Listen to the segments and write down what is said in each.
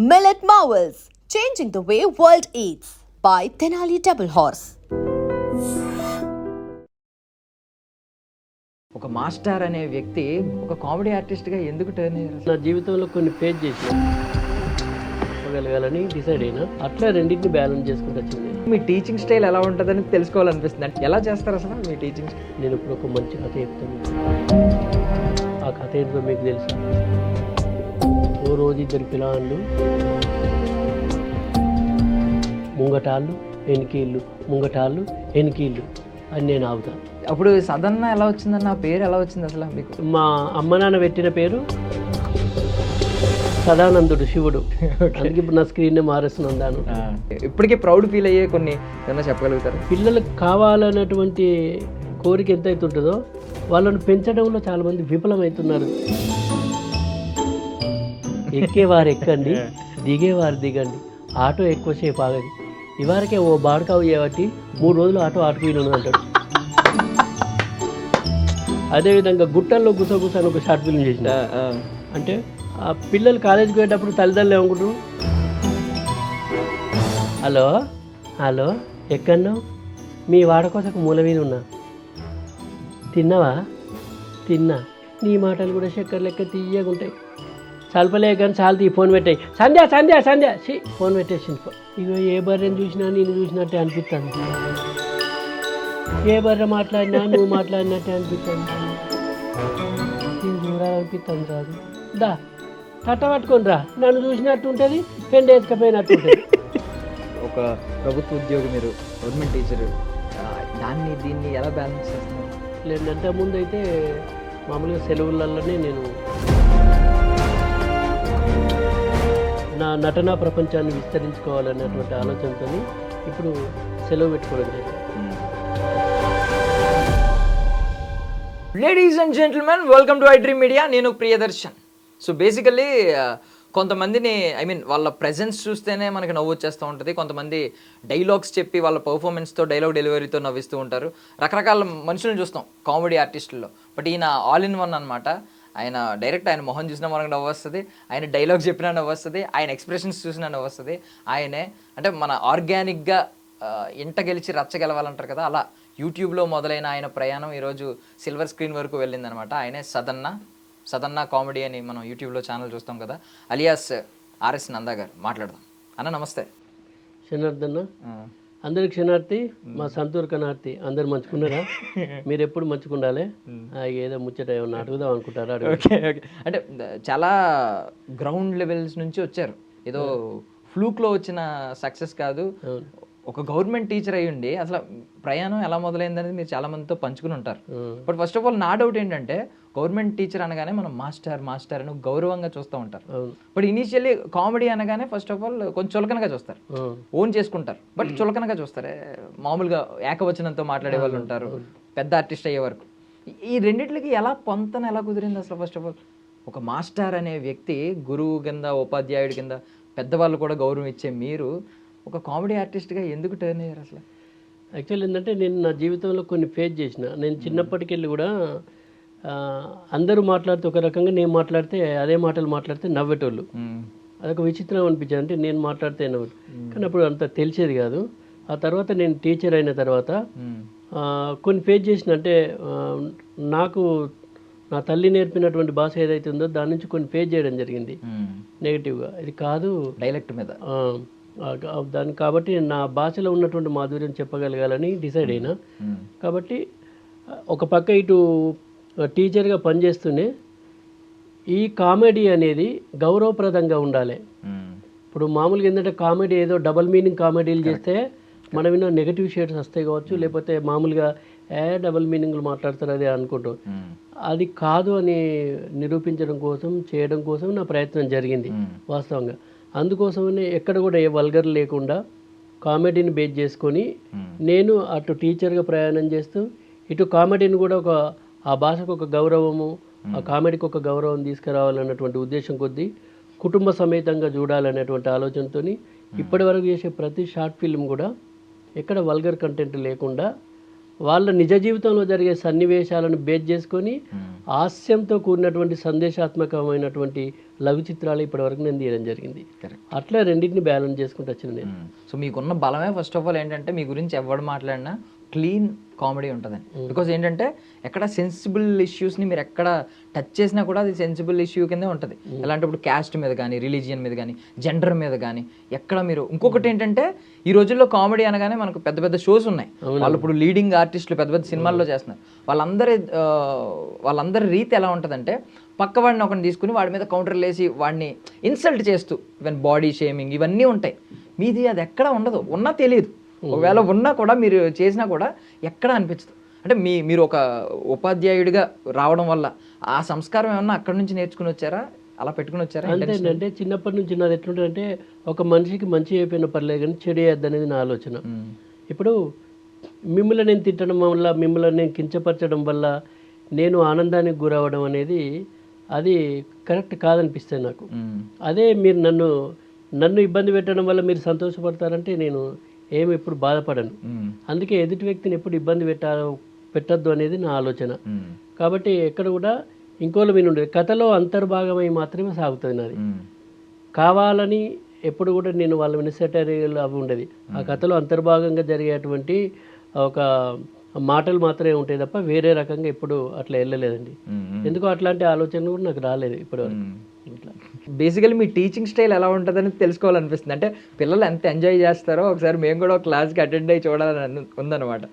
Millet Marvels, changing the way world eats by Tenali Double Horse. ఒక master అనే వ్యక్తి ఒక కామెడీ ఆర్టిస్ట్గా ఎందుకు టర్న్ అయ్యారు? నా జీవితంలో కొన్ని ఫేస్ చేసిన చెప్పగలగాలని డిసైడ్ అయినా అట్లా రెండింటిని బ్యాలెన్స్ చేసుకుంటూ వచ్చింది. మీ టీచింగ్ స్టైల్ ఎలా ఉంటుందని తెలుసుకోవాలనిపిస్తుంది. అంటే ఎలా చేస్తారు అసలు మీ టీచింగ్ స్టైల్? నేను ఇప్పుడు ఒక మంచి కథ చెప్తాను. ఆ కథ ఏంటో మీకు తెలుసా? ఓ రోజు ఇద్దరు పిల్లలు ముంగటాళ్ళు ఎనికీళ్ళు ముంగటాళ్ళు ఎనికీళ్ళు అని నేను ఆగుతాను. అప్పుడు సదన్న ఎలా వచ్చిందన్న పేరు ఎలా వచ్చింది అసలు మీకు? మా అమ్మ నాన్న పెట్టిన పేరు సదానందుడు శివుడు. అందుకే ఇప్పుడు నా స్క్రీన్ మారుస్తున్నాను. ఇప్పటికీ ప్రౌడ్ ఫీల్ అయ్యే కొన్ని ఏమన్నా చెప్పగలుగుతారు? పిల్లలకు కావాలన్నటువంటి కోరిక ఎంతైతే ఉంటుందో వాళ్ళను పెంచడంలో చాలామంది విఫలమవుతున్నారు. ఎక్కేవారు ఎక్కండి, దిగేవారు దిగండి, ఆటో ఎక్కువసేపు ఆగది. ఇవరకే ఓ బాడకావు చేయబట్టి 3 రోజులు ఆటో ఆటుకుపోయినాను అంటాడు. అదేవిధంగా గుట్టల్లో గుసగుస అని ఒక షార్ట్ ఫిల్మ్ చేసిన. అంటే ఆ పిల్లలు కాలేజీకి పోయేటప్పుడు తల్లిదండ్రులు ఏమనుకుంటారు, హలో హలో ఎక్కడున్నావు, మీ వాడకోసకు మూల మీద ఉన్నా, తిన్నావా, తిన్నా, నీ మాటలు కూడా చక్కెర లెక్క తీయగా ఉంటాయి, చల్పలే కానీ చాలు ఈ ఫోన్ పెట్టాయి, సంధ్య సంధ్య సంధ్య ఫోన్ పెట్టేసింది. ఇగో ఏ బర్రెని చూసినా నేను చూసినట్టే అనిపిస్తుంది, ఏ బర్రె మాట్లాడినా నువ్వు మాట్లాడినట్టే అనిపిస్తుంది, నేను చూడాలనిపిస్తుంది. రాదు దా తట్ట పట్టుకొని రా, నన్ను చూసినట్టు ఉంటుంది, పెండ వేసుకపోయినట్టు ఉంటుంది. ఒక ప్రభుత్వ ఉద్యోగి, మీరు గవర్నమెంట్ టీచర్, దాన్ని దీన్ని ఎలా బ్యాలెన్స్ చేస్తున్నారు? లేదంటే ముందు అయితే మామూలుగా సెలవులలోనే నేను నా నటనా ప్రపంచాన్ని విస్తరించుకోవాలనేటువంటి ఆలోచనతో ఇప్పుడు సెలవు పెట్టుకోవడం జరిగింది. Ladies and gentlemen, welcome to iDream Media. నేను ప్రియదర్శన్. సో బేసికల్లీ కొంతమందిని వాళ్ళ ప్రెజెన్స్ చూస్తేనే మనకి నవ్వు వచ్చేస్తూ ఉంటుంది. కొంతమంది డైలాగ్స్ చెప్పి వాళ్ళ పర్ఫార్మెన్స్తో డైలాగ్ డెలివరీతో నవ్విస్తూ ఉంటారు. రకరకాల మనుషులను చూస్తాం కామెడీ ఆర్టిస్టుల్లో. బట్ ఈయన ఆల్ ఇన్ వన్ అనమాట. ఆయన డైరెక్ట్ ఆయన మొహం చూసినా మనకు నవ్వు వస్తుంది, ఆయన డైలాగ్ చెప్పినా నవ్వు వస్తుంది, ఆయన ఎక్స్ప్రెషన్స్ చూసినా నవ్వు వస్తుంది. ఆయనే అంటే మన ఆర్గానిక్గా ఇంట గెలిచి రచ్చ గెలవాలంటారు కదా, అలా యూట్యూబ్లో మొదలైన ఆయన ప్రయాణం ఈరోజు సిల్వర్ స్క్రీన్ వరకు వెళ్ళిందనమాట. ఆయనే సదన్న కామెడీ అని మనం యూట్యూబ్లో ఛానల్ చూస్తాం కదా, అలియాస్ ఆర్ఎస్ నందా గారు. మాట్లాడదాం అన్న. నమస్తే. క్షణార్థన్న అందరికి క్షణార్థి, మా సంతూర్ కనార్థి. అందరు మంచుకున్నారా? మీరు ఎప్పుడు మంచుకుండాలి. ఏదో ముచ్చట ఏమన్నా అడుగుదాం అనుకుంటారా? Okay okay. అంటే చాలా గ్రౌండ్ లెవెల్స్ నుంచి వచ్చారు. ఏదో ఫ్లూక్లో వచ్చిన సక్సెస్ కాదు. ఒక గవర్నమెంట్ టీచర్ అయ్యి ఉండి అసలు ప్రయాణం ఎలా మొదలైందనేది మీరు చాలా మందితో పంచుకుని ఉంటారు. బట్ ఫస్ట్ ఆఫ్ ఆల్ నా డౌట్ ఏంటంటే, గవర్నమెంట్ టీచర్ అనగానే మనం మాస్టర్ అని గౌరవంగా చూస్తూ ఉంటారు. బట్ ఇనీషియల్లీ కామెడీ అనగానే ఫస్ట్ ఆఫ్ ఆల్ కొంచెం చులకనగా చూస్తారు, ఓన్ చేసుకుంటారు. బట్ చులకనగా చూస్తారే, మామూలుగా ఏకవచనంతో మాట్లాడే వాళ్ళు ఉంటారు పెద్ద ఆర్టిస్ట్ అయ్యే వరకు. ఈ రెండిట్లకి ఎలా పొంతన ఎలా కుదిరింది అసలు? ఫస్ట్ ఆఫ్ ఆల్ ఒక మాస్టర్ అనే వ్యక్తి, గురువు కింద, ఉపాధ్యాయుడి కింద పెద్దవాళ్ళు కూడా గౌరవం ఇచ్చే మీరు ఒక కామెడీ ఆర్టిస్ట్గా ఎందుకు టర్న్ అయ్యారు అసలు? యాక్చువల్ ఏంటంటే, నేను నా జీవితంలో కొన్ని ఫేస్ చేసిన. నేను చిన్నప్పటికెళ్ళి కూడా అందరూ మాట్లాడితే ఒక రకంగా, నేను మాట్లాడితే అదే మాటలు మాట్లాడితే నవ్వేటోళ్ళు. అదొక విచిత్రం అనిపించింది. అంటే నేను మాట్లాడితే నవ్వు, కానీ అప్పుడు అంత తెలిసేది కాదు. ఆ తర్వాత నేను టీచర్ అయిన తర్వాత కొన్ని ఫేస్ చేసిన. అంటే నాకు నా తల్లి నేర్పినటువంటి భాష ఏదైతే ఉందో దాని నుంచి కొన్ని ఫేస్ చేయడం జరిగింది నెగిటివ్గా. ఇది కాదు డైలెక్ట్ మీద దాన్ని, కాబట్టి నా భాషలో ఉన్నటువంటి మాధుర్యం చెప్పగలగాలని డిసైడ్ అయినా. కాబట్టి ఒక పక్క ఇటు టీచర్గా పనిచేస్తూనే ఈ కామెడీ అనేది గౌరవప్రదంగా ఉండాలి. ఇప్పుడు మామూలుగా ఏంటంటే, కామెడీ ఏదో డబల్ మీనింగ్ కామెడీలు చేస్తే మనం ఏమో నెగిటివ్ షేడ్స్ వస్తాయి కావచ్చు, లేకపోతే మామూలుగా డబల్ మీనింగ్లు మాట్లాడతారు అదే అనుకుంటాం. అది కాదు అని నిరూపించడం కోసం, చేయడం కోసం నా ప్రయత్నం జరిగింది వాస్తవంగా. అందుకోసమనే ఎక్కడ కూడా ఏ వల్గర్ లేకుండా కామెడీని బేస్ చేసుకొని నేను అటు టీచర్గా ప్రయాణం చేస్తూ ఇటు కామెడీని కూడా ఆ భాషకు ఒక గౌరవము, ఆ కామెడీకి ఒక గౌరవం తీసుకురావాలన్నటువంటి ఉద్దేశం కొద్దీ కుటుంబ సమేతంగా చూడాలనేటువంటి ఆలోచనతో ఇప్పటి వరకు చేసే ప్రతి షార్ట్ ఫిల్మ్ కూడా ఎక్కడ వల్గర్ కంటెంట్ లేకుండా వాళ్ళ నిజ జీవితంలో జరిగే సన్నివేశాలను బేస్ చేసుకొని హాస్యంతో కూడినటువంటి సందేశాత్మకమైనటువంటి లఘు చిత్రాలు ఇప్పటివరకు నేను తీయడం జరిగింది. అట్లా రెండింటిని బ్యాలెన్స్ చేసుకుంటూ వచ్చిన నేను. సో మీకున్న బలమే ఫస్ట్ ఆఫ్ ఆల్ ఏంటంటే మీ గురించి ఎవరు మాట్లాడినా క్లీన్ కామెడీ ఉంటుందని. బికాజ్ ఏంటంటే ఎక్కడ సెన్సిబుల్ ఇష్యూస్ని మీరు ఎక్కడ టచ్ చేసినా కూడా అది సెన్సిబుల్ ఇష్యూ కిందే ఉంటుంది. ఎలాంటి ఇప్పుడు క్యాస్ట్ మీద కానీ, రిలీజియన్ మీద కానీ, జెండర్ మీద కానీ ఎక్కడ మీరు ఇంకొకటి ఏంటంటే ఈ రోజుల్లో కామెడీ అనగానే మనకు పెద్ద పెద్ద షోస్ ఉన్నాయి. వాళ్ళు ఇప్పుడు లీడింగ్ ఆర్టిస్టులు పెద్ద పెద్ద సినిమాల్లో చేస్తున్నారు. వాళ్ళందరి రీతి ఎలా ఉంటుందంటే పక్క వాడిని ఒకరిని తీసుకుని వాడి మీద కౌంటర్లు వేసి వాడిని ఇన్సల్ట్ చేస్తూ ఈవెన్ బాడీ షేమింగ్ ఇవన్నీ ఉంటాయి. మీది అది ఎక్కడ ఉండదు, ఉన్నా తెలియదు. ఒకవేళ ఉన్నా కూడా మీరు చేసినా కూడా ఎక్కడ అనిపించదు. అంటే మీరు ఒక ఉపాధ్యాయుడిగా రావడం వల్ల ఆ సంస్కారం ఏమన్నా అక్కడ నుంచి నేర్చుకుని వచ్చారా, అలా పెట్టుకుని వచ్చారా? అంతేంటంటే చిన్నప్పటి నుంచి నాది ఎట్లుంటుందంటే ఒక మనిషికి మంచి అయిపోయిన పర్లేదు కానీ చెడు అయ్యద్దు అనేది నా ఆలోచన. ఇప్పుడు మిమ్మల్ని నేను తిట్టడం వల్ల, మిమ్మల్ని నేను కించపరచడం వల్ల నేను ఆనందానికి గురవడం అనేది అది కరెక్ట్ కాదనిపిస్తుంది నాకు. అదే మీరు నన్ను ఇబ్బంది పెట్టడం వల్ల మీరు సంతోషపడతారంటే నేను ఏమి ఎప్పుడు బాధపడను. అందుకే ఎదుటి వ్యక్తిని ఎప్పుడు ఇబ్బంది పెట్టద్దు అనేది నా ఆలోచన. కాబట్టి ఎక్కడ కూడా ఇంకోళ్ళు మీద ఉండేది కథలో అంతర్భాగమై మాత్రమే సాగుతుంది నాది. కావాలని ఎప్పుడు కూడా నేను వాళ్ళ వినసెటరీలు అవి ఉండేది. ఆ కథలో అంతర్భాగంగా జరిగేటువంటి ఒక మాటలు మాత్రమే ఉంటాయి తప్ప వేరే రకంగా ఎప్పుడు అట్లా వెళ్ళలేదండి. ఎందుకో అట్లాంటి ఆలోచనలు కూడా నాకు రాలేదు ఇప్పటివరకు. ఇట్లా బేసికలీ మీ టీచింగ్ స్టైల్ ఎలా ఉంటుందని తెలుసుకోవాలనిపిస్తుంది. అంటే పిల్లలు ఎంత ఎంజాయ్ చేస్తారో ఒకసారి మేము కూడా ఒక క్లాస్కి అటెండ్ అయ్యి చూడాలని ఉందన్నమాట.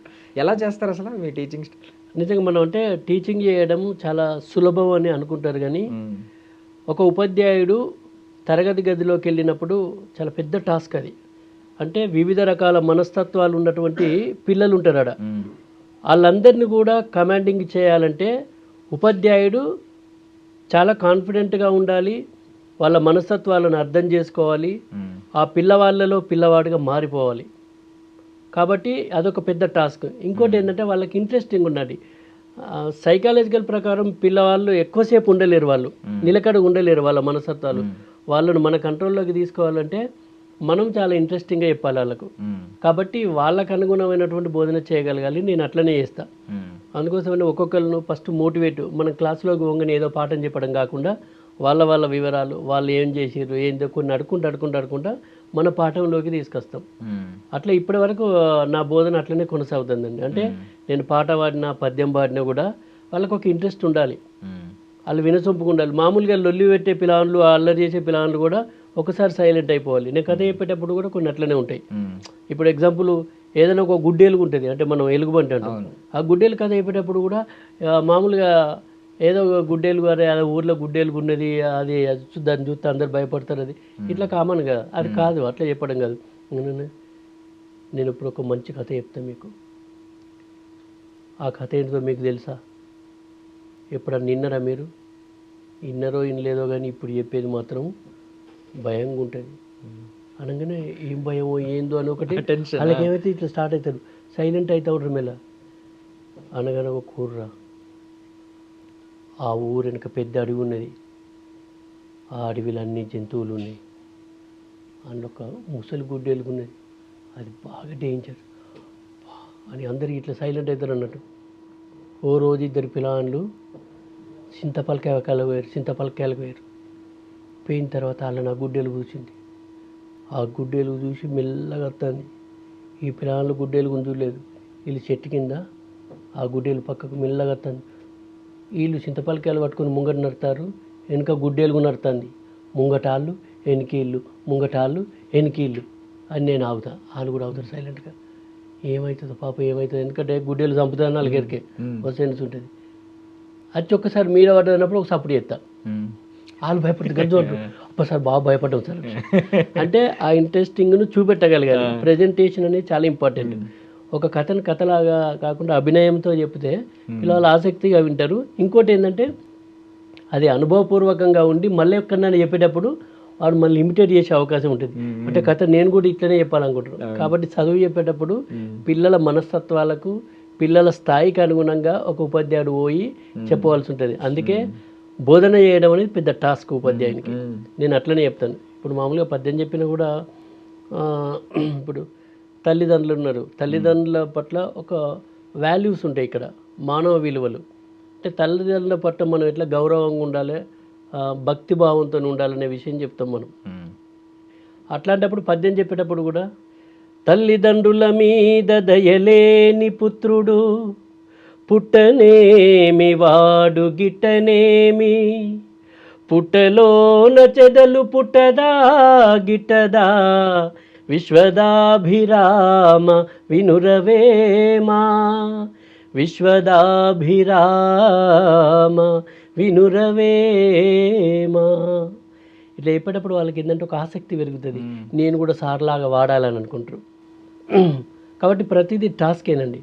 ఎలా చేస్తారు అసలు మీ టీచింగ్ స్టైల్? నిజంగా మనం అంటే టీచింగ్ చేయడం చాలా సులభం అని అనుకుంటారు కానీ ఒక ఉపాధ్యాయుడు తరగతి గదిలోకి వెళ్ళినప్పుడు చాలా పెద్ద టాస్క్ అది. అంటే వివిధ రకాల మనస్తత్వాలు ఉన్నటువంటి పిల్లలు ఉంటారు ఆడ. వాళ్ళందరినీ కూడా కమాండింగ్ చేయాలంటే ఉపాధ్యాయుడు చాలా కాన్ఫిడెంట్గా ఉండాలి, వాళ్ళ మనస్తత్వాలను అర్థం చేసుకోవాలి, ఆ పిల్లవాళ్ళలో పిల్లవాడిగా మారిపోవాలి. కాబట్టి అదొక పెద్ద టాస్క్. ఇంకోటి ఏంటంటే వాళ్ళకి ఇంట్రెస్టింగ్ ఉండాలి. సైకాలజికల్ ప్రకారం పిల్లవాళ్ళు ఎక్కువసేపు ఉండలేరు, వాళ్ళు నిలకడ ఉండలేరు. వాళ్ళ మనస్తత్వాలు వాళ్ళను మన కంట్రోల్లోకి తీసుకోవాలంటే మనం చాలా ఇంట్రెస్టింగ్గా చెప్పాలి వాళ్ళకు. కాబట్టి వాళ్ళకు అనుగుణమైనటువంటి బోధన చేయగలగాలి. నేను అట్లనే చేస్తా. అందుకోసమని ఒక్కొక్కరిను ఫస్ట్ మోటివేట్, మనం క్లాసులోకి పోగానే ఏదో పాఠం చెప్పడం కాకుండా వాళ్ళ వివరాలు, వాళ్ళు ఏం చేసారు ఏందో కొన్ని అడుకుంటా మన పాఠంలోకి తీసుకొస్తాం. అట్లా ఇప్పటి వరకు నా బోధన అట్లనే కొనసాగుతుందండి. అంటే నేను పాట పాడినా పద్యం పాడినా కూడా వాళ్ళకు ఒక ఇంట్రెస్ట్ ఉండాలి, వాళ్ళు వినసొంపుగా ఉండాలి. మామూలుగా లొల్లి పెట్టే పిల్లలు, అల్లరి చేసే పిల్లలు కూడా ఒకసారి సైలెంట్ అయిపోవాలి. నేను కథ చెప్పేటప్పుడు కూడా కొన్ని అట్లనే ఉంటాయి. ఇప్పుడు ఎగ్జాంపుల్ ఏదైనా ఒక గుడ్డేలుగు ఉంటుంది, అంటే మనం ఎలుగుబంటి అంటాం. ఆ గుడ్డేలు కథ చెప్పేటప్పుడు కూడా మామూలుగా ఏదో గుడ్డేలుగు, అదే ఊర్లో గుడ్డేలుగు ఉన్నది, అది దాన్ని చూస్తే అందరు భయపడతారు, అది ఇట్లా కామన్ కదా. అది కాదు, అట్లా చెప్పడం కాదు. నేను ఇప్పుడు ఒక మంచి కథ చెప్తాను మీకు. ఆ కథ ఏంటో మీకు తెలుసా? ఎప్పుడన్నా విన్నారా మీరు? విన్నారో వినలేదో కానీ ఇప్పుడు చెప్పేది మాత్రం భయంగా ఉంటుంది. అనగానే ఏం భయమో ఏందో అని ఒకటి వాళ్ళకి ఏమైతే ఇట్లా స్టార్ట్ అవుతారు, సైలెంట్ అవుతా ఉంటారు మెల్ల. అనగానే ఒక కూర్రా, ఆ ఊరు వెనక పెద్ద అడవి ఉన్నది, ఆ అడవిలో అన్ని జంతువులు ఉన్నాయి, అందులో ఒక ముసలి గుడ్డేలుగు ఉన్నది, అది బాగా డేంజర్ అని అందరికి ఇట్లా సైలెంట్ అవుతారు అన్నట్టు. ఓ రోజు ఇద్దరు పిల్లలు చింతపలకాయలకు పోయారు. పోయిన తర్వాత వాళ్ళని ఆ గుడ్డేలు కూర్చుంది. ఆ గుడ్డేలు చూసి మెల్లగా వస్తుంది. ఈ పిల్లలు గుడ్డేలు గుంజులేదు, వీళ్ళు చెట్టు కింద ఆ గుడ్డేలు పక్కకు మెల్లగా వస్తుంది. వీళ్ళు చింతపలకాయలు పట్టుకొని ముంగట నడతారు, వెనుక గుడ్డేలుగు నడుతుంది. ముంగటాళ్ళు వెనకీళ్ళు, ముంగటాళ్ళు వెనకీళ్ళు అని నేను ఆగుతా, వాళ్ళు కూడా ఆగుతారు సైలెంట్గా. ఏమవుతుందో పాప ఏమవుతుంది, ఎందుకంటే గుడ్డేలు చంపుతాను వాళ్ళకి ఎరికే వసేన్స్ ఉంటుంది. అది ఒక్కసారి మీద పడ్డప్పుడు ఒక సపోర్ట్ చేస్తా, వాళ్ళు భయపడుతుంది గజ్జు అంటారు. ఒక్కసారి బాగా భయపడ్డాం సార్ అంటే ఆ ఇంట్రెస్టింగ్ను చూపెట్టగలగాలి. ప్రజెంటేషన్ అనేది చాలా ఇంపార్టెంట్. ఒక కథను కథలాగా కాకుండా అభినయంతో చెప్తే పిల్లలు ఆసక్తిగా వింటారు. ఇంకోటి ఏంటంటే అది అనుభవపూర్వకంగా ఉండి మళ్ళీ ఎక్కడైనా చెప్పేటప్పుడు వాడు మళ్ళీ ఇమిటేట్ చేసే అవకాశం ఉంటుంది. అంటే కథ నేను కూడా ఇట్లనే చెప్పాలనుకుంటున్నాను. కాబట్టి చదువు చెప్పేటప్పుడు పిల్లల మనస్తత్వాలకు, పిల్లల స్థాయికి అనుగుణంగా ఒక ఉపాధ్యాయుడు పోయి చెప్పవలసి ఉంటుంది. అందుకే బోధన చేయడం అనేది పెద్ద టాస్క్ ఉపాధ్యాయునికి. నేను అట్లనే చెప్తాను. ఇప్పుడు మామూలుగా పద్యం చెప్పినా కూడా ఇప్పుడు తల్లిదండ్రులు ఉన్నారు, తల్లిదండ్రుల పట్ల ఒక వాల్యూస్ ఉంటాయి ఇక్కడ, మానవ విలువలు. అంటే తల్లిదండ్రుల పట్ల మనం ఎట్లా గౌరవంగా ఉండాలి, భక్తి భావంతో ఉండాలనే విషయం చెప్తాం మనం. అట్లాంటప్పుడు పద్యం చెప్పేటప్పుడు కూడా తల్లిదండ్రుల మీద దయలేని పుత్రుడు పుట్టనేమి వాడు గిట్టనేమి, పుట్టలోన చెదలు పుట్టదా గిట్టదా, విశ్వదాభిరామ వినురవేమా, విశ్వదాభిరామ వినురవేమా. ఇట్లా చెప్పేటప్పుడు వాళ్ళకి ఏంటంటే ఒక ఆసక్తి పెరుగుతుంది, నేను కూడా సార్లాగా వాడాలని అనుకుంటారు. కాబట్టి ప్రతిదీ టాస్కేనండి.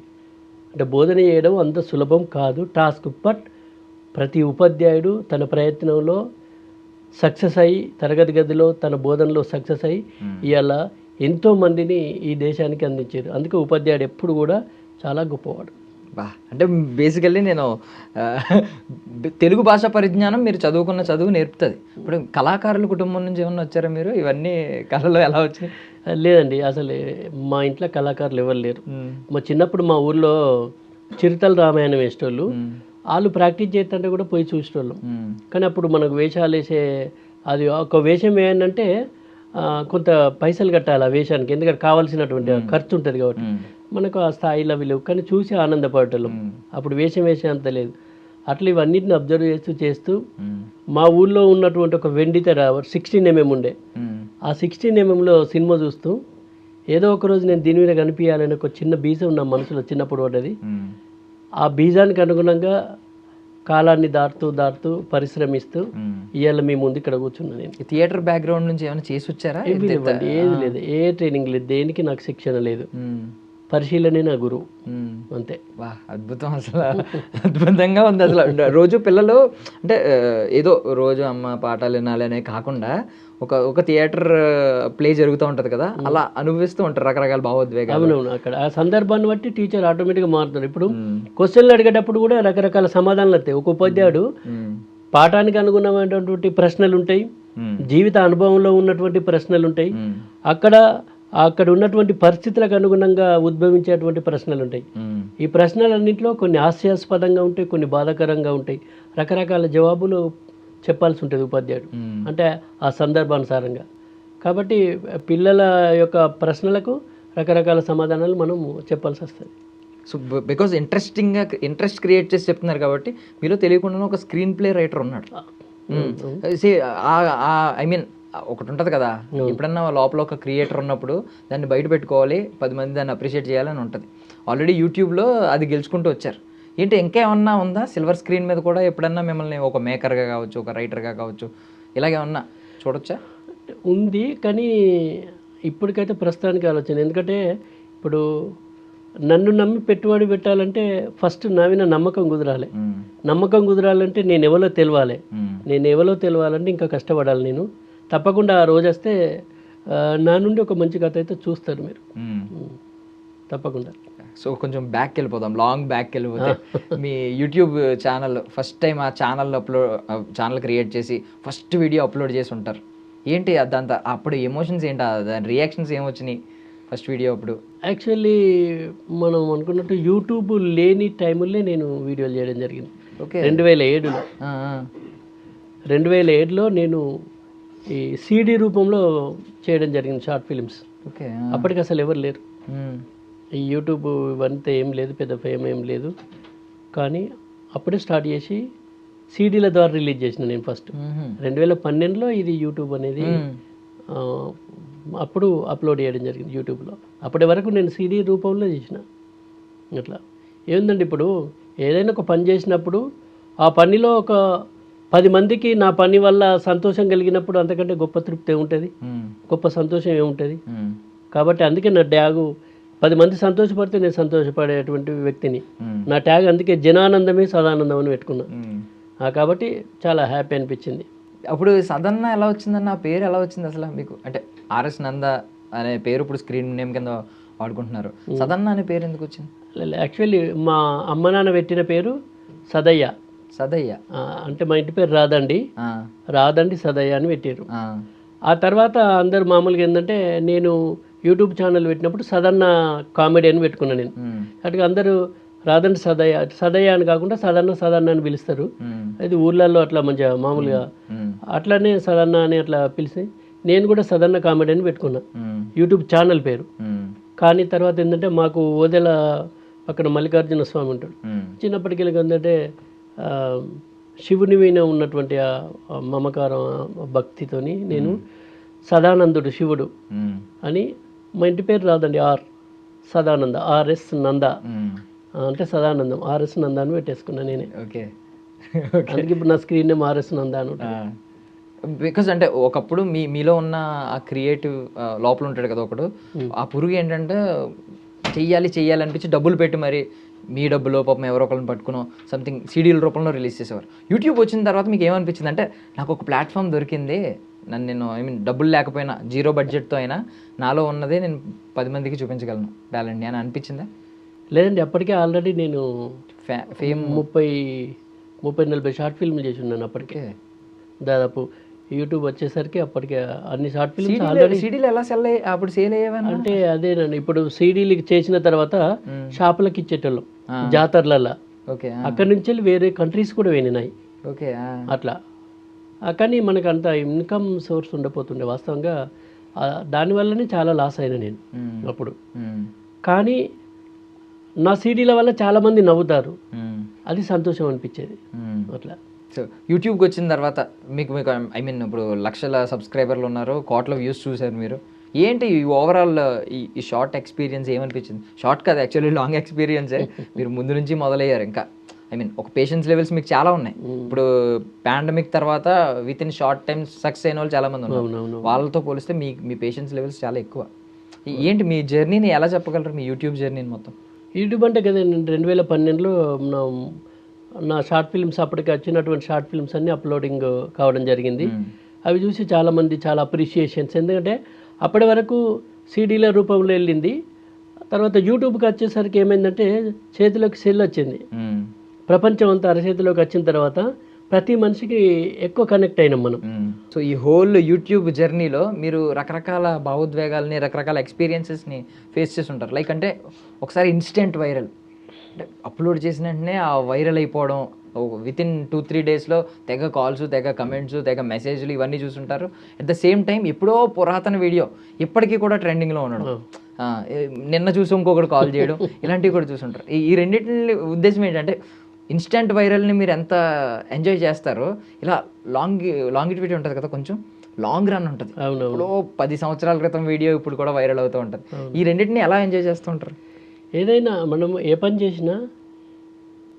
అంటే బోధన చేయడం అంత సులభం కాదు, టాస్క్. బట్ ప్రతి ఉపాధ్యాయుడు తన ప్రయత్నంలో సక్సెస్ అయ్యి, తరగతి గదిలో తన బోధనలో సక్సెస్ అయ్యి ఇవాళ ఎంతోమందిని ఈ దేశానికి అందించారు. అందుకే ఉపాధ్యాయుడు ఎప్పుడు కూడా చాలా గొప్పవాడు. బా, అంటే బేసికల్లీ నేను తెలుగు భాషా పరిజ్ఞానం మీరు చదువుకున్న చదువు నేర్పుతుంది. ఇప్పుడు కళాకారుల కుటుంబం నుంచి ఏమన్నా వచ్చారా మీరు? ఇవన్నీ కళలో ఎలా వచ్చినాయి? లేదండి, అసలు మా ఇంట్లో కళాకారులు ఎవరు లేరు. మా చిన్నప్పుడు మా ఊర్లో చిరుతల రామాయణం వేసేటోళ్ళు, వాళ్ళు ప్రాక్టీస్ చేస్తుంటే కూడా పోయి చూసేటోళ్ళం. కానీ అప్పుడు మనకు వేషాలు వేసే, అది ఒక వేషం ఏంటంటే కొంత పైసలు కట్టాలి ఆ వేషానికి, ఎందుకంటే కావాల్సినటువంటి ఖర్చు ఉంటుంది కాబట్టి మనకు ఆ స్థాయిలో అవి లేవు. కానీ చూసి ఆనందపడటం, అప్పుడు వేషం వేసేంత లేదు. అట్లా ఇవన్నిటిని అబ్జర్వ్ చేస్తూ మా ఊళ్ళో ఉన్నటువంటి ఒక వెండి తెర 16 mm ఉండే, ఆ 16 mmలో సినిమా చూస్తూ ఏదో ఒక రోజు నేను దీని మీద కనిపించాలని ఒక చిన్న బీజం నా మనసులో చిన్నప్పుడు పడ్డది. ఆ బీజానికి అనుగుణంగా కాలాన్ని దాటుతూ పరిశ్రమిస్తూ ఇవాళ మీ ముందు ఇక్కడ కూర్చున్నా. నేను థియేటర్ బ్యాక్గ్రౌండ్ నుంచి ఏమైనా చేసి వచ్చారా? ఏది లేదు, ఏ ట్రైనింగ్ లేదు, దేనికి నాకు శిక్షణ లేదు, పరిశీలనే నా గురువు, అంతే. వా, అద్భుతం, అసలు అద్భుతంగా ఉంది. అసలు రోజు పిల్లలు అంటే ఏదో రోజు అమ్మ పాఠాలు వినాలి అనే కాకుండా ఒక థియేటర్ ప్లే జరుగుతూ ఉంటుంది కదా, అలా అనుభవిస్తూ ఉంటారు రకరకాల భావోద్వేగాలు. అవునవును, అక్కడ ఆ సందర్భాన్ని బట్టి టీచర్ ఆటోమేటిక్గా మారుతారు. ఇప్పుడు క్వశ్చన్లు అడిగేటప్పుడు కూడా రకరకాల సమాధానాలు వస్తాయి. ఒక ఉపాధ్యాయుడు పాఠానికి అనుగుణమైనటువంటి ప్రశ్నలు ఉంటాయి, జీవిత అనుభవంలో ఉన్నటువంటి ప్రశ్నలు ఉంటాయి, అక్కడ ఉన్నటువంటి పరిస్థితులకు అనుగుణంగా ఉద్భవించేటువంటి ప్రశ్నలు ఉంటాయి. ఈ ప్రశ్నలన్నింటిలో కొన్ని హాస్యాస్పదంగా ఉంటాయి, కొన్ని బాధాకరంగా ఉంటాయి. రకరకాల జవాబులు చెప్పాల్సి ఉంటుంది ఉపాధ్యాయుడు, అంటే ఆ సందర్భానుసారంగా. కాబట్టి పిల్లల యొక్క ప్రశ్నలకు రకరకాల సమాధానాలు మనం చెప్పాల్సి వస్తుంది. సో బికాజ్ ఇంట్రెస్ట్ క్రియేట్ చేసి చెప్తున్నారు కాబట్టి మీలో తెలియకుండా ఒక స్క్రీన్ ప్లే రైటర్ ఉన్నాడు. ఐ మీన్ ఒకటి ఉంటుంది కదా, ఎప్పుడన్నా లోపల ఒక క్రియేటర్ ఉన్నప్పుడు దాన్ని బయట పెట్టుకోవాలి, 10 మంది దాన్ని అప్రిషియేట్ చేయాలని ఉంటుంది. ఆల్రెడీ యూట్యూబ్లో అది గెలుచుకుంటూ వచ్చారు. ఏంటి ఇంకేమన్నా ఉందా సిల్వర్ స్క్రీన్ మీద కూడా ఎప్పుడన్నా మిమ్మల్ని ఒక మేకర్గా కావచ్చు, ఒక రైటర్గా కావచ్చు, ఇలాగేమన్నా చూడొచ్చా? ఉంది, కానీ ఇప్పటికైతే ప్రస్తుతానికి ఆలోచన. ఎందుకంటే ఇప్పుడు నన్ను నమ్మి పెట్టుబడి పెట్టాలంటే ఫస్ట్ నా మీద నమ్మకం కుదరాలి. నమ్మకం కుదరాలంటే నేను ఎవరో తెలియాలంటే ఇంకా కష్టపడాలి. నేను తప్పకుండా ఆ రోజు వస్తే నా నుండి ఒక మంచి కథ అయితే చూస్తారు మీరు, తప్పకుండా. సో కొంచెం బ్యాక్ వెళ్ళిపోదాం, లాంగ్ బ్యాక్ వెళ్ళిపోతే మీ యూట్యూబ్ ఛానల్ ఫస్ట్ టైం ఆ ఛానల్ క్రియేట్ చేసి ఫస్ట్ వీడియో అప్లోడ్ చేసి ఉంటారు. ఏంటి అదంతా అప్పుడు ఎమోషన్స్ ఏంటి, దాని రియాక్షన్స్ ఏమొచ్చినాయి ఫస్ట్ వీడియో అప్పుడు? యాక్చువల్లీ మనం అనుకున్నట్టు యూట్యూబ్ లేని టైముల్లో నేను వీడియోలు చేయడం జరిగింది. ఓకే, 2007లో నేను ఈ CD రూపంలో చేయడం జరిగింది, షార్ట్ ఫిలిమ్స్. ఓకే, అప్పటికి అసలు ఎవరు లేరు, ఈ యూట్యూబ్ ఇవంతా ఏం లేదు, పెద్ద ఫేమ్ ఏం లేదు. కానీ అప్పుడే స్టార్ట్ చేసి CDల ద్వారా రిలీజ్ చేసిన నేను ఫస్ట్ 2012లో ఇది యూట్యూబ్ అనేది అప్పుడు అప్లోడ్ చేయడం జరిగింది యూట్యూబ్లో. అప్పటి వరకు నేను CD రూపంలో చేసిన. అట్లా ఏందండి, ఇప్పుడు ఏదైనా ఒక పని చేసినప్పుడు ఆ పనిలో ఒక 10 మందికి నా పని వల్ల సంతోషం కలిగినప్పుడు అంతకంటే గొప్ప తృప్తి ఏముంటుంది, గొప్ప సంతోషం ఏముంటుంది. కాబట్టి అందుకే నా ట్యాగు 10 మంది సంతోషపడితే నేను సంతోషపడేటువంటి వ్యక్తిని. నా ట్యాగ్ అందుకే జనానందమే సదానందం అని పెట్టుకున్నా. కాబట్టి చాలా హ్యాపీ అనిపించింది. అప్పుడు సదన్న ఎలా వచ్చిందన్న ఆ పేరు ఎలా వచ్చింది అసలు మీకు? అంటే RS నంద అనే పేరు ఇప్పుడు స్క్రీన్ నేమ్ కింద వాడుకుంటున్నారు, సదన్న అనే పేరు ఎందుకు వచ్చింది? యాక్చువల్లీ మా అమ్మ నాన్న పెట్టిన పేరు సదయ్య. అంటే మా ఇంటి పేరు రాదండి సదయ్య అని పెట్టారు. ఆ తర్వాత అందరు మామూలుగా ఏంటంటే నేను యూట్యూబ్ ఛానల్ పెట్టినప్పుడు సదన్న కామెడీ అని పెట్టుకున్నాను నేను. అటుగా అందరూ రాదండి సదయ్య, సదయ్య అని కాకుండా సదన్న అని పిలుస్తారు. అది ఊర్లలో అట్లా మంచిగా మామూలుగా అట్లానే సదన్న అని అట్లా పిలిచి నేను కూడా సదన్న కామెడీ అని పెట్టుకున్నా యూట్యూబ్ ఛానల్ పేరు. కానీ తర్వాత ఏంటంటే మాకు ఓదెల పక్కన మల్లికార్జున స్వామి ఉంటాడు. చిన్నప్పటికి ఏంటంటే శివుని మీద ఉన్నటువంటి ఆ మమకారం భక్తితోని నేను సదానందుడు శివుడు అని, మా ఇంటి పేరు రాదండి సదానంద, ఆర్ఎస్ నంద అంటే సదానందం, ఆర్ఎస్ నంద అని పెట్టేసుకున్నా నేనే. ఓకే, అందుకే ఇప్పుడు నా స్క్రీన్ నేమ్ ఆర్ఎస్ నంద అని ఉంటుంది. బికాజ్ అంటే ఒకప్పుడు మీలో ఉన్న ఆ క్రియేటివ్ లోపల ఉంటాడు కదా ఒకడు, ఆ పురుగు ఏంటంటే చెయ్యాలి అనిపించి డబ్బులు పెట్టి మరి మీ డబ్బులో పాపం ఎవరో ఒకరిని పట్టుకునో సంథింగ్ సీడీల రూపంలో రిలీజ్ చేసేవారు. యూట్యూబ్ వచ్చిన తర్వాత మీకు ఏమనిపించింది అంటే నాకు ఒక ప్లాట్ఫామ్ దొరికింది, నేను డబ్బులు లేకపోయినా 0 బడ్జెట్తో అయినా నాలో ఉన్నదే నేను 10 మందికి చూపించగలను టాలెంట్ని అని అనిపించిందా? లేదండి, అప్పటికే ఆల్రెడీ నేను ఫేమ్ 30-40 షార్ట్ ఫిల్మ్లు చేసి ఉన్నాను అప్పటికే. దాదాపు యూట్యూబ్ వచ్చేసరికి అప్పటికే అన్ని షార్ట్ ఫిల్మ్స్ ఆల్రెడీ. సీడీలు ఎలా అప్పుడు సేల్ అయ్యేవన్నా? అంటే అదేనండి, ఇప్పుడు సీడీలకి చేసిన తర్వాత షాపులకి ఇచ్చేటోళ్ళం జాతరలలో. ఓకే, అక్కడి నుంచి వెళ్ళి వేరే కంట్రీస్ కూడా వెళ్ళినాయి. ఓకే, అట్లా. కానీ మనకు అంత ఇన్కమ్ సోర్స్ ఉండపోతుండే వాస్తవంగా. దానివల్లనే చాలా లాస్ అయినా నేను అప్పుడు. కానీ నా సీడీల వల్ల చాలామంది నవ్వుతారు, అది సంతోషం అనిపించేది అట్లా. సో యూట్యూబ్కి వచ్చిన తర్వాత మీకు ఇప్పుడు లక్షల సబ్స్క్రైబర్లు ఉన్నారు, కోట్ల వ్యూస్ చూసారు మీరు. ఏంటి ఈ ఓవరాల్ ఈ షార్ట్ ఎక్స్పీరియన్స్ ఏమనిపించింది? షార్ట్ కాదు యాక్చువల్లీ లాంగ్ ఎక్స్పీరియన్సే. మీరు ముందు నుంచి మొదలయ్యారు. ఇంకా ఒక పేషెన్స్ లెవెల్స్ మీకు చాలా ఉన్నాయి. ఇప్పుడు పాండమిక్ తర్వాత with in short time success అయిన వాళ్ళు చాలా మంది ఉన్నారు. వాళ్ళతో పోలిస్తే మీ పేషెన్స్ లెవెల్స్ చాలా ఎక్కువ. ఏంటి మీ జర్నీని ఎలా చెప్పగలరు, మీ యూట్యూబ్ జర్నీని మొత్తం? యూట్యూబ్ అంటే కదా, నేను 2012లో నా షార్ట్ ఫిల్మ్స్ అప్పటికి వచ్చినటువంటి షార్ట్ ఫిల్మ్స్ అన్నీ అప్లోడింగ్ కావడం జరిగింది. అవి చూసి చాలామంది చాలా అప్రిషియేషన్స్. ఎందుకంటే అప్పటి వరకు సీడీల రూపంలో వెళ్ళింది, తర్వాత యూట్యూబ్కి వచ్చేసరికి ఏమైందంటే చేతిలోకి సెల్ వచ్చింది. ప్రపంచం అంతా అరచేతిలోకి వచ్చిన తర్వాత ప్రతి మనిషికి ఎక్కువ కనెక్ట్ అయినాం మనం. సో ఈ హోల్ యూట్యూబ్ జర్నీలో మీరు రకరకాల భావోద్వేగాల్ని, రకరకాల ఎక్స్పీరియన్సెస్ని ఫేస్ చేసి ఉంటారు. లైక్ అంటే ఒకసారి ఇన్స్టెంట్ వైరల్, అంటే అప్లోడ్ చేసిన వెంటనే ఆ వైరల్ అయిపోవడం, విత్ ఇన్ 2-3 డేస్లో తెగ కాల్స్, తెగ కమెంట్స్, తెగ మెసేజ్లు ఇవన్నీ చూసుంటారు. అట్ ద సేమ్ టైం ఎప్పుడో పురాతన వీడియో ఇప్పటికీ కూడా ట్రెండింగ్లో ఉండడం, నిన్న చూసి ఇంకొకటి కాల్ చేయడం, ఇలాంటివి కూడా చూసుంటారు. ఈ రెండింటి ఉద్దేశం ఏంటంటే ఇన్స్టెంట్ వైరల్ని మీరు ఎంత ఎంజాయ్ చేస్తారో, ఇలా లాంగిటివిటీ ఉంటుంది కదా, కొంచెం లాంగ్ రన్ ఉంటుంది. ఇప్పుడు 10 సంవత్సరాల క్రితం వీడియో ఇప్పుడు కూడా వైరల్ అవుతూ ఉంటుంది. ఈ రెండింటిని ఎలా ఎంజాయ్ చేస్తూ ఉంటారు? ఏదైనా మనం ఏ పని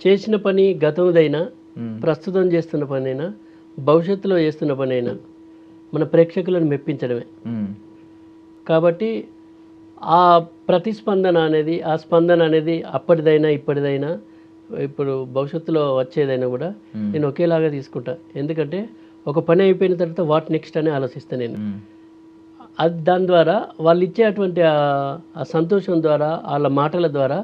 చేసిన పని గతందైనా, ప్రస్తుతం చేస్తున్న పని అయినా, భవిష్యత్తులో చేస్తున్న పని అయినా మన ప్రేక్షకులను మెప్పించడమే. కాబట్టి ఆ ప్రతిస్పందన అనేది, ఆ స్పందన అనేది అప్పటిదైనా ఇప్పటిదైనా ఇప్పుడు భవిష్యత్తులో వచ్చేదైనా కూడా నేను ఒకేలాగా తీసుకుంటా. ఎందుకంటే ఒక పని అయిపోయిన తర్వాత వాట్ నెక్స్ట్ అని ఆలోచిస్తాను నేను. అది దాని ద్వారా వాళ్ళు ఇచ్చేటువంటి ఆ సంతోషం ద్వారా, వాళ్ళ మాటల ద్వారా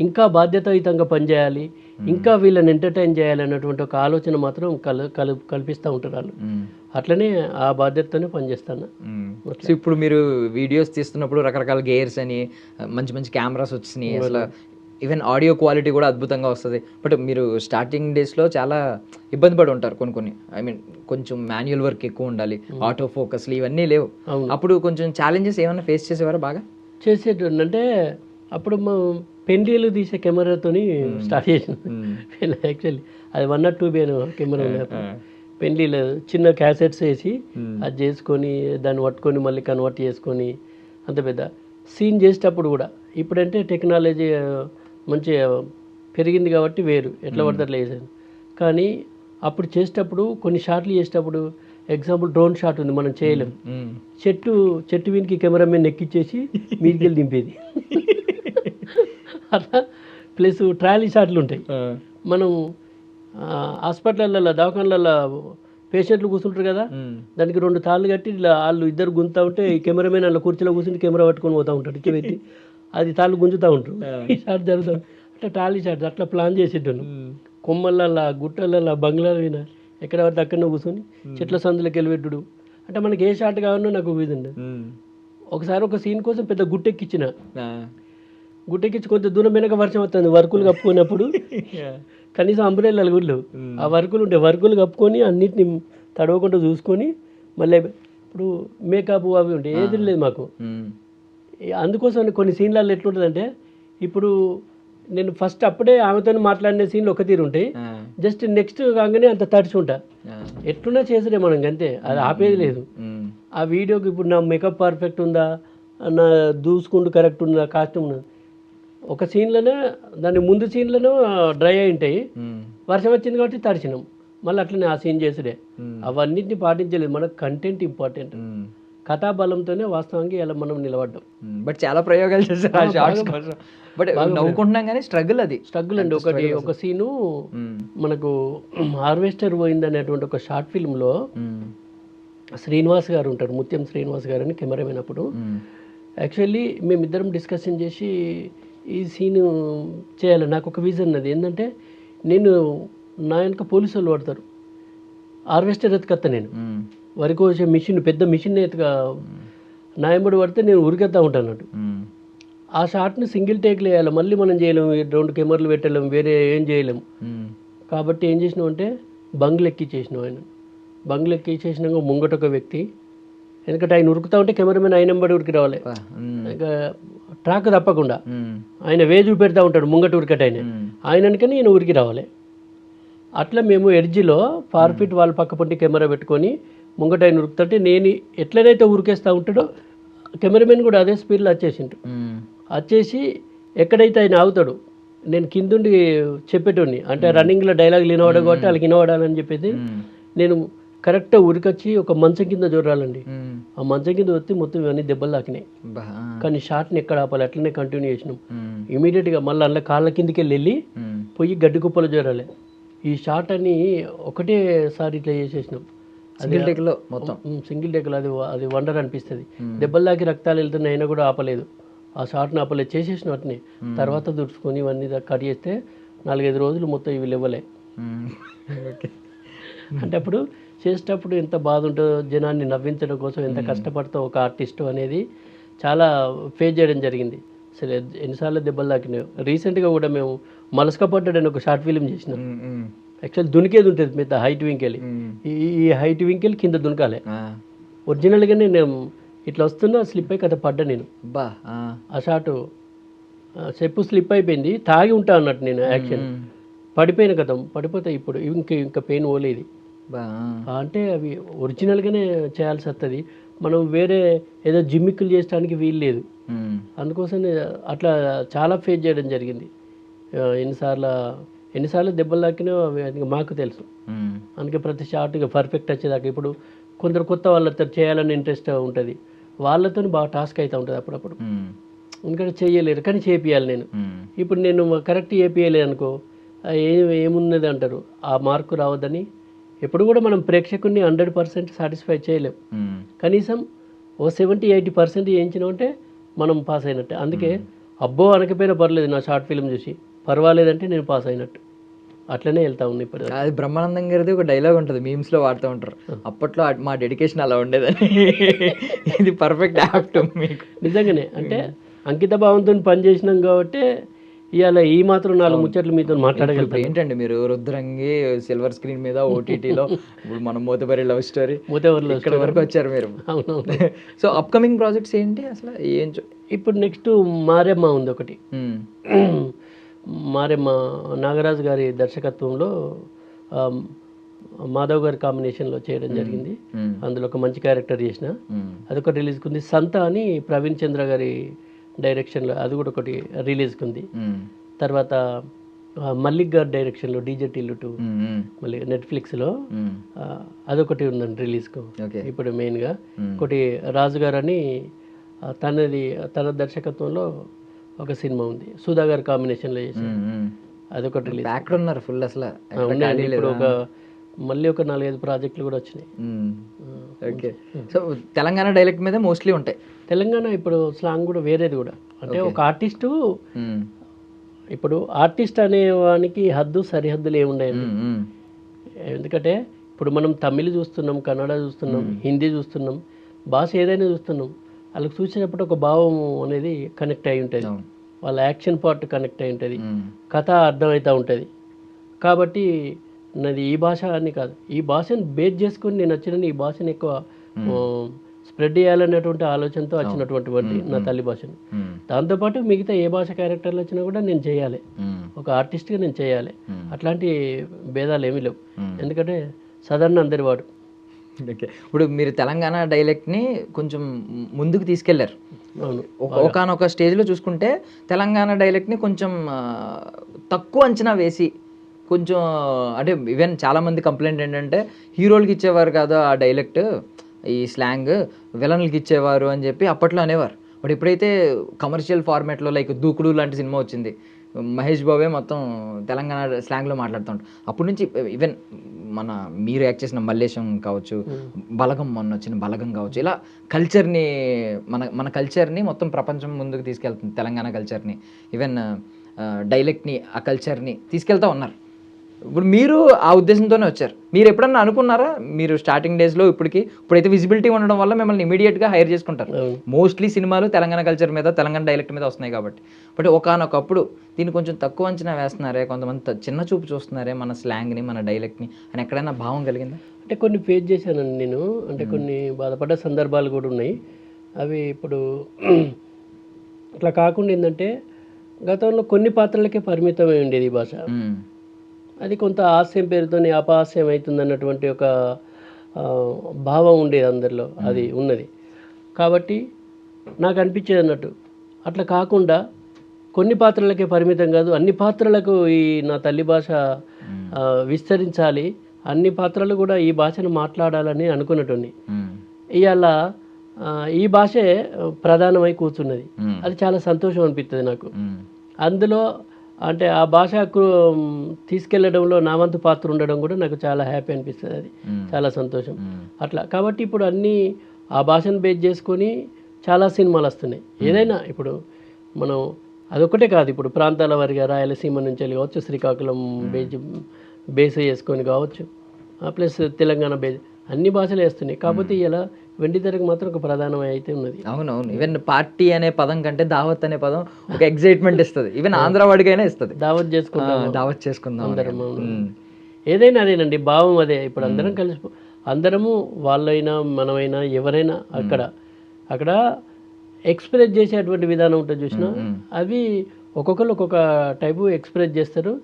ఇంకా బాధ్యతాయుతంగా పనిచేయాలి, ఇంకా వీళ్ళని ఎంటర్టైన్ చేయాలి అన్నటువంటి ఒక ఆలోచన మాత్రం కల్పిస్తూ ఉంటారు వాళ్ళు. అట్లనే ఆ బాధ్యతతోనే పనిచేస్తాను. సో ఇప్పుడు మీరు వీడియోస్ తీస్తున్నప్పుడు రకరకాల గేర్స్ అని మంచి మంచి కెమెరాస్ వచ్చినాయి, అసలు ఈవెన్ ఆడియో క్వాలిటీ కూడా అద్భుతంగా వస్తుంది. బట్ మీరు స్టార్టింగ్ డేస్లో చాలా ఇబ్బంది పడి ఉంటారు. కొన్ని కొంచెం మాన్యువల్ వర్క్ ఎక్కువ ఉండాలి, ఆటో ఫోకస్లు ఇవన్నీ లేవు. అప్పుడు కొంచెం ఛాలెంజెస్ ఏమైనా ఫేస్ చేసేవారు? బాగా చేసేటండి. అంటే అప్పుడు పెండ్లీలు తీసే కెమెరాతోని స్టార్ట్ చేసింది. యాక్చువల్లీ అది 1 or 2 కెమెరా ఉన్నాయి. పెండ్లీలు చిన్న క్యాసెట్స్ వేసి అది చేసుకొని దాన్ని పట్టుకొని మళ్ళీ కన్వర్ట్ చేసుకొని అంత పెద్ద సీన్ చేసేటప్పుడు కూడా. ఇప్పుడంటే టెక్నాలజీ మంచిగా పెరిగింది కాబట్టి వేరు, ఎట్లా పడితే అట్లా వేసాను. కానీ అప్పుడు చేసేటప్పుడు కొన్ని షాట్లు చేసేటప్పుడు, ఎగ్జాంపుల్ డ్రోన్ షాట్ ఉంది, మనం చేయలేం. చెట్టు వీనికి కెమెరా మీద ఎక్కిచ్చేసి మీదికి వెళ్ళి దింపేది అట్లా. ప్లస్ ట్రాలీ షాట్లు ఉంటాయి. మనం హాస్పిటల్లో, దవాఖానలలో పేషెంట్లు కూర్చుంటారు కదా, దానికి 2 తాళ్ళు కట్టి వాళ్ళు ఇద్దరు గుంజుతూ ఉంటే ఈ కెమెరామెన్ అలా కుర్చీలో కూర్చుంటే కెమెరా పట్టుకొని పోతూ ఉంటాడు, ఇచ్చి పెట్టి అది తాళ్ళు గుంజుతూ ఉంటారు. ఈ షాట్ జరుగుతాం అట్లా ట్రాలీ షాట్ అట్లా ప్లాన్ చేసేటాను. కొమ్మలల్లా, గుట్టలల్లా, బంగ్లాల మీద ఎక్కడ పడితే అక్కడనే కూర్చొని చెట్ల సందులోకి వెళ్ళి పెట్టుడు. అంటే మనకి ఏ షాట్ కావాలన్నా నాకు ఇదండి. ఒకసారి ఒక సీన్ కోసం పెద్ద గుట్టెక్కిచ్చిన, గుట్టెక్కించి కొంత దూరం వెనక వర్షం వస్తుంది వర్కులు కప్పుకున్నప్పుడు కనీసం అంబ్రెల్లాలు కూడా లేవు. ఆ వర్కులు ఉంటే వర్కులు కప్పుకొని అన్నిటిని తడవకుండా చూసుకొని మళ్ళీ ఇప్పుడు మేకప్ అవి ఉంటాయి, ఏది లేదు మాకు. అందుకోసం కొన్ని సీన్లలో ఎట్లుంటుందంటే, ఇప్పుడు నేను ఫస్ట్ అప్పుడే ఆమెతో మాట్లాడిన సీన్లు ఒక తీరు ఉంటాయి, జస్ట్ నెక్స్ట్ కాగానే అంత తడుచుంటా. ఎట్లున్నా చేసడే మనం అంతే, అది ఆపేది లేదు. ఆ వీడియోకి ఇప్పుడు నా మేకప్ పర్ఫెక్ట్ ఉందా, నా దూసుకుంటూ కరెక్ట్ ఉందా, కాస్ట్యూమ్ ఉన్నది. ఒక సీన్లోనే దాని ముందు సీన్లను డ్రై అయి ఉంటాయి, వర్షం వచ్చింది కాబట్టి తడిచినాం, మళ్ళీ అట్లనే ఆ సీన్ చేసుడే. అవన్నిటిని పాటించలేదు, మనకు కంటెంట్ ఇంపార్టెంట్. కథాబలంతోనే వాస్తవంగా ఇలా మనం నిలబడ్డాం. బట్ చాలా ప్రయోగాలు చేశారు ఆ షార్ట్స్ కోసం. బట్ నవ్వుకుంటున్నాం కానీ స్ట్రగుల్ అండి. ఒక సీను మనకు హార్వెస్టర్ పోయింది అనేటువంటి ఒక షార్ట్ ఫిల్మ్లో శ్రీనివాస్ గారు ఉంటారు, ముత్యం శ్రీనివాస్ గారు అని కెమెరామెన్. అప్పుడు యాక్చువల్లీ మేమిద్దరం డిస్కషన్ చేసి ఈ సీన్ చేయాలి. నాకు ఒక విజన్ ఉన్నది ఏంటంటే, నేను నా వెనక పోలీసు వాళ్ళు పడతారు, హార్వెస్టర్ ఎత్తుకొస్తా, నేను వరి కోసే మిషన్, పెద్ద మిషన్ ఎత్తుగా నా ఎంబడి పడితే నేను ఉరికెత్తా ఉంటాను అన్నట్టు. ఆ షాట్ని సింగిల్ టేక్లో వేయాలి, మళ్ళీ మనం చేయలేము, 2 కెమెరాలు పెట్టలేము, వేరే ఏం చేయలేము. కాబట్టి ఏం చేసినాం అంటే బంగ్లు ఎక్కిచ్చేసినాం. ఆయన బంగ్లు ఎక్కిచ్చేసినాక ముంగట ఒక వ్యక్తి, ఎందుకంటే ఆయన ఉరుకుతా ఉంటే కెమెరామెన్ ఆయన ఎంబడి ఉరికి రావాలి, ఇంకా ట్రాక్ తప్పకుండా ఆయన వేజు పెడతా ఉంటాడు ముంగట ఉరికట ఆయన వెనకని నేను ఉరికి రావాలి. అట్లా మేము ఎడ్జిలో ఫార్ఫిట్ వాళ్ళ పక్క పొంటి కెమెరా పెట్టుకొని ముంగట ఆయన ఉరుకుతుంటే నేను ఎట్లనైతే ఉరికేస్తూ ఉంటాడో కెమెరామెన్ కూడా అదే స్పీడ్లో వచ్చేసి ఎక్కడైతే ఆయన ఆగుతాడు నేను కిందుండి చెప్పేటోడిని, అంటే రన్నింగ్లో డైలాగ్ వినవాడు కాబట్టి వాళ్ళకి వినవాడాలని చెప్పేసి నేను కరెక్ట్గా ఉరికొచ్చి ఒక మంచం కింద జోరాలండి. ఆ మంచం కింద వచ్చి మొత్తం ఇవన్నీ దెబ్బలు తాకినాయి. కానీ షాట్ని ఎక్కడ ఆపాలి, అట్లనే కంటిన్యూ చేసినాం. ఇమీడియట్గా మళ్ళీ అందులో కాళ్ళ కిందికి వెళ్ళి పోయి గడ్డి కుప్పలు జోరాలి. ఈ షాట్ అని ఒకటేసారి ఇట్లా చేసేసినాం, సింగిల్ టేక్లో. అది వండర్ అనిపిస్తుంది. దెబ్బలు తాకి రక్తాలు వెళ్తున్నాయి అయినా కూడా ఆపలేదు, ఆ షాట్ని ఆపలేదు, చేసేసిన వాటిని. తర్వాత దుడుచుకొని ఇవన్నీ కట్ చేస్తే 4-5 రోజులు మొత్తం ఇవి లేవలే. అంటే అప్పుడు చేసేటప్పుడు ఎంత బాధ ఉంటుందో, జనాన్ని నవ్వించడం కోసం ఎంత కష్టపడతాం ఒక ఆర్టిస్టు అనేది చాలా ఫేస్ చేయడం జరిగింది. అసలు ఎన్నిసార్లు దెబ్బలు తాకినాయో. రీసెంట్గా కూడా మేము మలస్కపడ్డాడని ఒక షార్ట్ ఫిలిం చేసినాం. యాక్చువల్ దునికేది ఉంటుంది పెద్ద హైట్ వింకెల్, ఈ హైట్ వింకెల్ కింద దునకాలి. ఒరిజినల్గానే నేను ఇట్లా వస్తున్నా స్లిప్ అయి కథ పడ్డా నేను. ఆ షాటు చెప్పు స్లిప్ అయిపోయింది, తాగి ఉంటా అన్నట్టు నేను యాక్షన్ పడిపోయిన కథ. పడిపోతే ఇప్పుడు ఇంకా పెయిన్ పోలేదు. అంటే అవి ఒరిజినల్గానే చేయాల్సి వస్తుంది, మనం వేరే ఏదో జిమ్మిక్కులు చేయడానికి వీలు లేదు. అందుకోసమే అట్లా చాలా ఫేస్ చేయడం జరిగింది. ఎన్నిసార్లు దెబ్బలు తాకినా అవి మాకు తెలుసు. అందుకే ప్రతి షాట్గా పర్ఫెక్ట్ వచ్చేదాకా. ఇప్పుడు కొందరు కొత్త వాళ్ళతో చేయాలని ఇంట్రెస్ట్ ఉంటుంది, వాళ్ళతో బాగా టాస్క్ అవుతూ ఉంటుంది అప్పుడప్పుడు. ఎందుకంటే చేయలేరు కానీ చేపియాలి నేను. ఇప్పుడు నేను కరెక్ట్ చేపియలేదు అనుకో, ఏమున్నది అంటారు, ఆ మార్కు రావద్దని. ఎప్పుడు కూడా మనం ప్రేక్షకుడిని 100% సాటిస్ఫై చేయలేం, కనీసం ఓ 70-80% చేయించినామంటే మనం పాస్ అయినట్టే. అందుకే అబ్బో అనకపోయినా పర్లేదు, నా షార్ట్ ఫిల్మ్ చూసి పర్వాలేదంటే నేను పాస్ అయినట్టు, అట్లనే వెళ్తా ఉంది. ఇప్పుడు అది బ్రహ్మానందం గారిది ఒక డైలాగ్ ఉంటుంది, మీమ్స్లో వాడుతూ ఉంటారు, అప్పట్లో మా డెడికేషన్ అలా ఉండేదని. ఇది పర్ఫెక్ట్ యాప్ట్ మీకు. నిజంగానే అంటే అంకిత భావంతో పనిచేసినాం కాబట్టి ఇవాళ ఈ మాత్రం 4 ముచ్చట్లు మీతో మాట్లాడగలుగుతాం. ఏంటండి మీరు రుద్రంగి సిల్వర్ స్క్రీన్ మీద ఓటీటీలో ఇప్పుడు మనం మోతబరి లవ్ స్టోరీ ఇక్కడ వరకు వచ్చారు మీరు. అవునవును. సో అప్కమింగ్ ప్రాజెక్ట్స్ ఏంటి అసలు? ఏం ఇప్పుడు నెక్స్ట్ మారెమ్మ ఉంది ఒకటి. మారెమ్మ నాగరాజు గారి దర్శకత్వంలో మాధవ్ గారి కాంబినేషన్లో చేయడం జరిగింది. అందులో ఒక మంచి క్యారెక్టర్ చేసిన, అదొకటి రిలీజ్కి ఉంది. సంత అని ప్రవీణ్ చంద్ర గారి డైరెక్షన్లో అది కూడా ఒకటి రిలీజ్కి ఉంది. తర్వాత మల్లిక్ గారి డైరెక్షన్లో డీజే టిల్లు 2 మళ్ళీ నెట్ఫ్లిక్స్లో అదొకటి ఉందండి రిలీజ్కు ఇప్పుడు మెయిన్గా. ఒకటి రాజు గారు అని తన దర్శకత్వంలో ఒక సినిమా ఉంది, సుధా గారి కాంబినేషన్లో చేసి అదొకటి రిలీజ్. యాక్టర్ ఉన్నారు ఫుల్ అసలు. ఇప్పుడు మళ్ళీ ఒక 4-5 ప్రాజెక్టులు కూడా వచ్చినాయి. ఓకే. సో తెలంగాణ డైలెక్ట్ మీద మోస్ట్లీ ఉంటాయి. తెలంగాణ ఇప్పుడు స్లాంగ్ కూడా వేరేది కూడా. అంటే ఒక ఆర్టిస్టు, ఇప్పుడు ఆర్టిస్ట్ అనేవానికి హద్దు సరిహద్దులు ఏమున్నాయండి. ఎందుకంటే ఇప్పుడు మనం తమిళ్ చూస్తున్నాం, కన్నడ చూస్తున్నాం, హిందీ చూస్తున్నాం, భాష ఏదైనా చూస్తున్నాం, వాళ్ళకి చూసినప్పుడు ఒక భావం అనేది కనెక్ట్ అయి ఉంటుంది. వాళ్ళ యాక్షన్ పార్ట్ కనెక్ట్ అయి ఉంటుంది, కథ అర్థమవుతూ ఉంటుంది. కాబట్టి నాది ఈ భాష అని కాదు, ఈ భాషను బేస్ చేసుకొని నేను వచ్చిన ఈ భాషను ఎక్కువ స్ప్రెడ్ చేయాలనేటువంటి ఆలోచనతో వచ్చినటువంటి నా తల్లి భాషను. దాంతోపాటు మిగతా ఏ భాష క్యారెక్టర్లు వచ్చినా కూడా నేను చేయాలి, ఒక ఆర్టిస్ట్గా నేను చేయాలి. అట్లాంటి భేదాలు ఏమీ లేవు, ఎందుకంటే సదరన్ అందరి వాడు. ఓకే, ఇప్పుడు మీరు తెలంగాణ డైలెక్ట్ని కొంచెం ముందుకు తీసుకెళ్లారు. అవును, ఒకనొక స్టేజ్లో చూసుకుంటే తెలంగాణ డైలెక్ట్ని కొంచెం తక్కువ అంచనా వేసి కొంచెం అంటే ఈవెన్ చాలామంది కంప్లైంట్ ఏంటంటే హీరోలకి ఇచ్చేవారు కాదు ఆ డైలెక్ట్, ఈ స్లాంగ్ విలన్లకి ఇచ్చేవారు అని చెప్పి అప్పట్లో అనేవారు. బట్ ఎప్పుడైతే కమర్షియల్ ఫార్మాట్లో లైక్ దూకుడు లాంటి సినిమా వచ్చింది, మహేష్ బాబే మొత్తం తెలంగాణ స్లాంగ్లో మాట్లాడుతుంటాం. అప్పటి నుంచి ఈవెన్ మీరు యాక్ట్ చేసిన మల్లేశం కావచ్చు, బలగం మొన్న వచ్చిన బలగం కావచ్చు, ఇలా కల్చర్ని మన కల్చర్ని మొత్తం ప్రపంచం ముందుకు తీసుకెళ్తుంది. తెలంగాణ కల్చర్ని, ఈవెన్ డైలెక్ట్ని, ఆ కల్చర్ని తీసుకెళ్తూ ఉన్నారు. ఇప్పుడు మీరు ఆ ఉద్దేశంతోనే వచ్చారు. మీరు ఎప్పుడన్నా అనుకున్నారా, మీరు స్టార్టింగ్ డేస్లో ఇప్పుడైతే విజిబిలిటీ ఉండడం వల్ల మిమ్మల్ని ఇమీడియట్గా హైర్ చేసుకుంటారు. మోస్ట్లీ సినిమాలు తెలంగాణ కల్చర్ మీద, తెలంగాణ డైలెక్ట్ మీద వస్తున్నాయి కాబట్టి. బట్ ఒకనొకప్పుడు దీన్ని కొంచెం తక్కువ అంచనా వేస్తున్నారే, కొంతమంది చిన్న చూపు చూస్తున్నారే మన స్లాంగ్ని, మన డైలెక్ట్ని అని ఎక్కడైనా భావం కలిగిందా? అంటే కొన్ని ఫేస్ చేశానండి నేను, అంటే కొన్ని బాధపడ్డ సందర్భాలు కూడా ఉన్నాయి. అవి ఇప్పుడు అట్లా కాకుండా ఏంటంటే గతంలో కొన్ని పాత్రలకే పరిమితమై ఉండేది ఈ భాష. అది కొంత హాస్యం పేరుతోనే అపహాస్యం అవుతుంది అన్నటువంటి ఒక భావం ఉండేది అందరిలో, అది ఉన్నది. కాబట్టి నాకు అనిపించేది అన్నట్టు అట్లా కాకుండా కొన్ని పాత్రలకే పరిమితం కాదు, అన్ని పాత్రలకు ఈ నా తల్లి భాష విస్తరించాలి, అన్ని పాత్రలు కూడా ఈ భాషను మాట్లాడాలని అనుకున్నట్టుని. ఇవాళ ఈ భాషే ప్రధానమై కూర్చున్నది. అది చాలా సంతోషం అనిపిస్తుంది నాకు. అందులో అంటే ఆ భాషకు తీసుకెళ్లడంలో నా వంతు పాత్ర ఉండడం కూడా నాకు చాలా హ్యాపీ అనిపిస్తుంది, అది చాలా సంతోషం. అట్లా కాబట్టి ఇప్పుడు అన్నీ ఆ భాషను బేస్ చేసుకొని చాలా సినిమాలు వస్తున్నాయి. ఏదైనా ఇప్పుడు మనం అదొకటే కాదు, ఇప్పుడు ప్రాంతాల వారిగా రాయలసీమ నుంచి వెళ్ళి కావచ్చు, శ్రీకాకుళం బేస్ చేసుకొని కావచ్చు, ప్లస్ తెలంగాణ బేస్, అన్ని భాషలు వేస్తున్నాయి. కాకపోతే ఇలా వెండితెరకు మాత్రం ఒక ప్రధానమై అయితే ఉన్నది. అవునవును, ఈవెన్ పార్టీ అనే పదం కంటే దావత్ అనే పదం ఒక ఎగ్జైట్మెంట్ ఇస్తుంది. ఈవెన్ ఆంధ్ర వాడికైనా ఇస్తుంది, దావత్ చేసుకుందాం అందరం. ఏదైనా అదేనండి భావం, అదే. ఇప్పుడు అందరం కలిసి, అందరము వాళ్ళైనా మనమైనా ఎవరైనా అక్కడ ఎక్స్ప్రెస్ చేసేటువంటి విధానం ఉంటుంది చూసినా, అవి ఒక్కొక్కరు ఒక్కొక్క టైపు ఎక్స్ప్రెస్ చేస్తారు.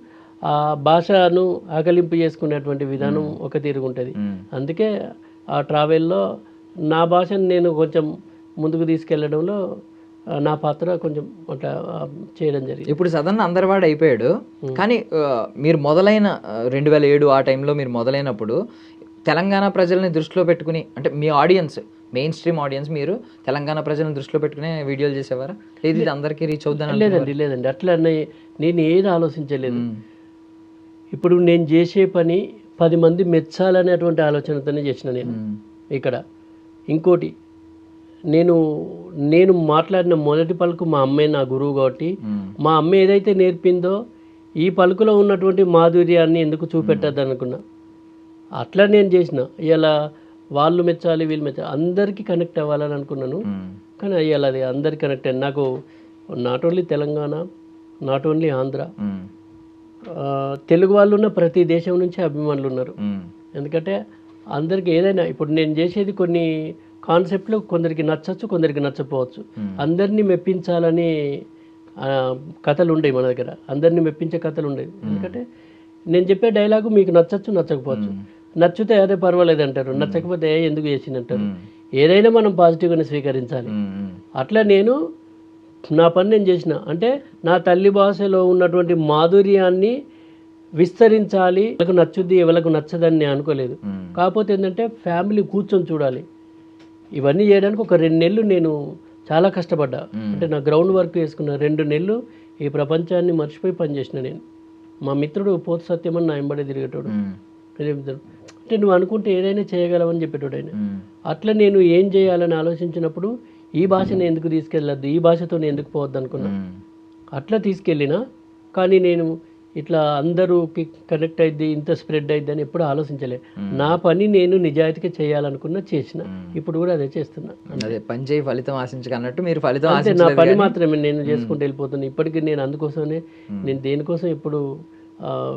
ఆ భాషను ఆకలింపు చేసుకునేటువంటి విధానం ఒక తీరుగుంటుంది. అందుకే ఆ ట్రావెల్లో నా భాషను నేను కొంచెం ముందుకు తీసుకెళ్లడంలో నా పాత్ర కొంచెం అట్లా చేయడం జరిగింది. ఇప్పుడు సదన్ అందరివాడు అయిపోయాడు, కానీ మీరు మొదలైన 2007 ఆ టైంలో మీరు మొదలైనప్పుడు తెలంగాణ ప్రజల్ని దృష్టిలో పెట్టుకుని, అంటే మీ ఆడియన్స్, మెయిన్ స్ట్రీమ్ ఆడియన్స్, మీరు తెలంగాణ ప్రజలను దృష్టిలో పెట్టుకునే వీడియోలు చేసేవారా, లేదు ఇది అందరికీ రీచ్ అవుద్దని? లేదండి అట్లా నేను ఏది ఆలోచించలేదు. ఇప్పుడు నేను చేసే పని 10 మంది మెచ్చాలనేటువంటి ఆలోచనతోనే చేసిన నేను. ఇక్కడ ఇంకోటి, నేను మాట్లాడిన మొదటి పలుకు మా అమ్మే నా గురువు కాబట్టి, మా అమ్మ ఏదైతే నేర్పిందో ఈ పలుకులో ఉన్నటువంటి మాధుర్యాన్ని ఎందుకు చూపెట్టద్దు అనుకున్నా, అట్లా నేను చేసిన. ఇలా వాళ్ళు మెచ్చాలి, వీళ్ళు మెచ్చాలి, అందరికీ కనెక్ట్ అవ్వాలని అనుకున్నాను. కానీ అయ్యాలి, అది అందరికీ కనెక్ట్ అయ్యింది. నాకు not only Telangana, not only Andhra, Telugu వాళ్ళు ఉన్న ప్రతి దేశం నుంచి అభిమానులు ఉన్నారు. ఎందుకంటే అందరికి ఏదైనా, ఇప్పుడు నేను చేసేది కొన్ని కాన్సెప్ట్లు కొందరికి నచ్చచ్చు, కొందరికి నచ్చపోవచ్చు. అందరినీ మెప్పించాలని కథలు ఉండేవి మన దగ్గర, అందరినీ మెప్పించే కథలు ఉండేవి. ఎందుకంటే నేను చెప్పే డైలాగు మీకు నచ్చచ్చు, నచ్చకపోవచ్చు. నచ్చితే అదే పర్వాలేదు అంటారు, నచ్చకపోతే ఎందుకు చేసింది అంటారు. ఏదైనా మనం పాజిటివ్గానే స్వీకరించాలి. అట్లా నేను నా పని నేను చేసిన, అంటే నా తల్లి భాషలో ఉన్నటువంటి మాధుర్యాన్ని విస్తరించాలి. ఎవరికి నచ్చుద్ది, ఎవరికి నచ్చదని నేను అనుకోలేదు. కాకపోతే ఏంటంటే ఫ్యామిలీ కూర్చొని చూడాలి. ఇవన్నీ చేయడానికి ఒక 2 నెలలు నేను చాలా కష్టపడ్డా. అంటే నా గ్రౌండ్ వర్క్ చేసుకున్న 2 నెలలు ఈ ప్రపంచాన్ని మర్చిపోయి పనిచేసిన నేను. మా మిత్రుడు పోతు సత్యమని నా వెంబడే తిరిగేటోడు. అంటే నువ్వు అనుకుంటే ఏదైనా చేయగలవని చెప్పేటోడు ఆయన. అట్లా నేను ఏం చేయాలని ఆలోచించినప్పుడు ఈ భాషను ఎందుకు తీసుకెళ్ళద్దు, ఈ భాషతో నేను ఎందుకు పోవద్దు అనుకున్నా. అట్లా తీసుకెళ్ళినా. కానీ నేను ఇట్లా అందరూకి కనెక్ట్ అయింది, ఇంత స్ప్రెడ్ అయింది అని ఎప్పుడు ఆలోచించలే. నా పని నేను నిజాయితీగా చేయాలనుకున్నా చేసిన, ఇప్పుడు కూడా అదే చేస్తున్నా. అదే పని చేయి ఫలితం ఆశించక అన్నట్టు మీరు ఫలితం అంటే నా ఆశించలేదు పని కానీ- మాత్రమే నేను చేసుకుంటూ వెళ్ళిపోతున్నా. ఇప్పటికీ నేను అందుకోసమే నేను దేనికోసం ఇప్పుడు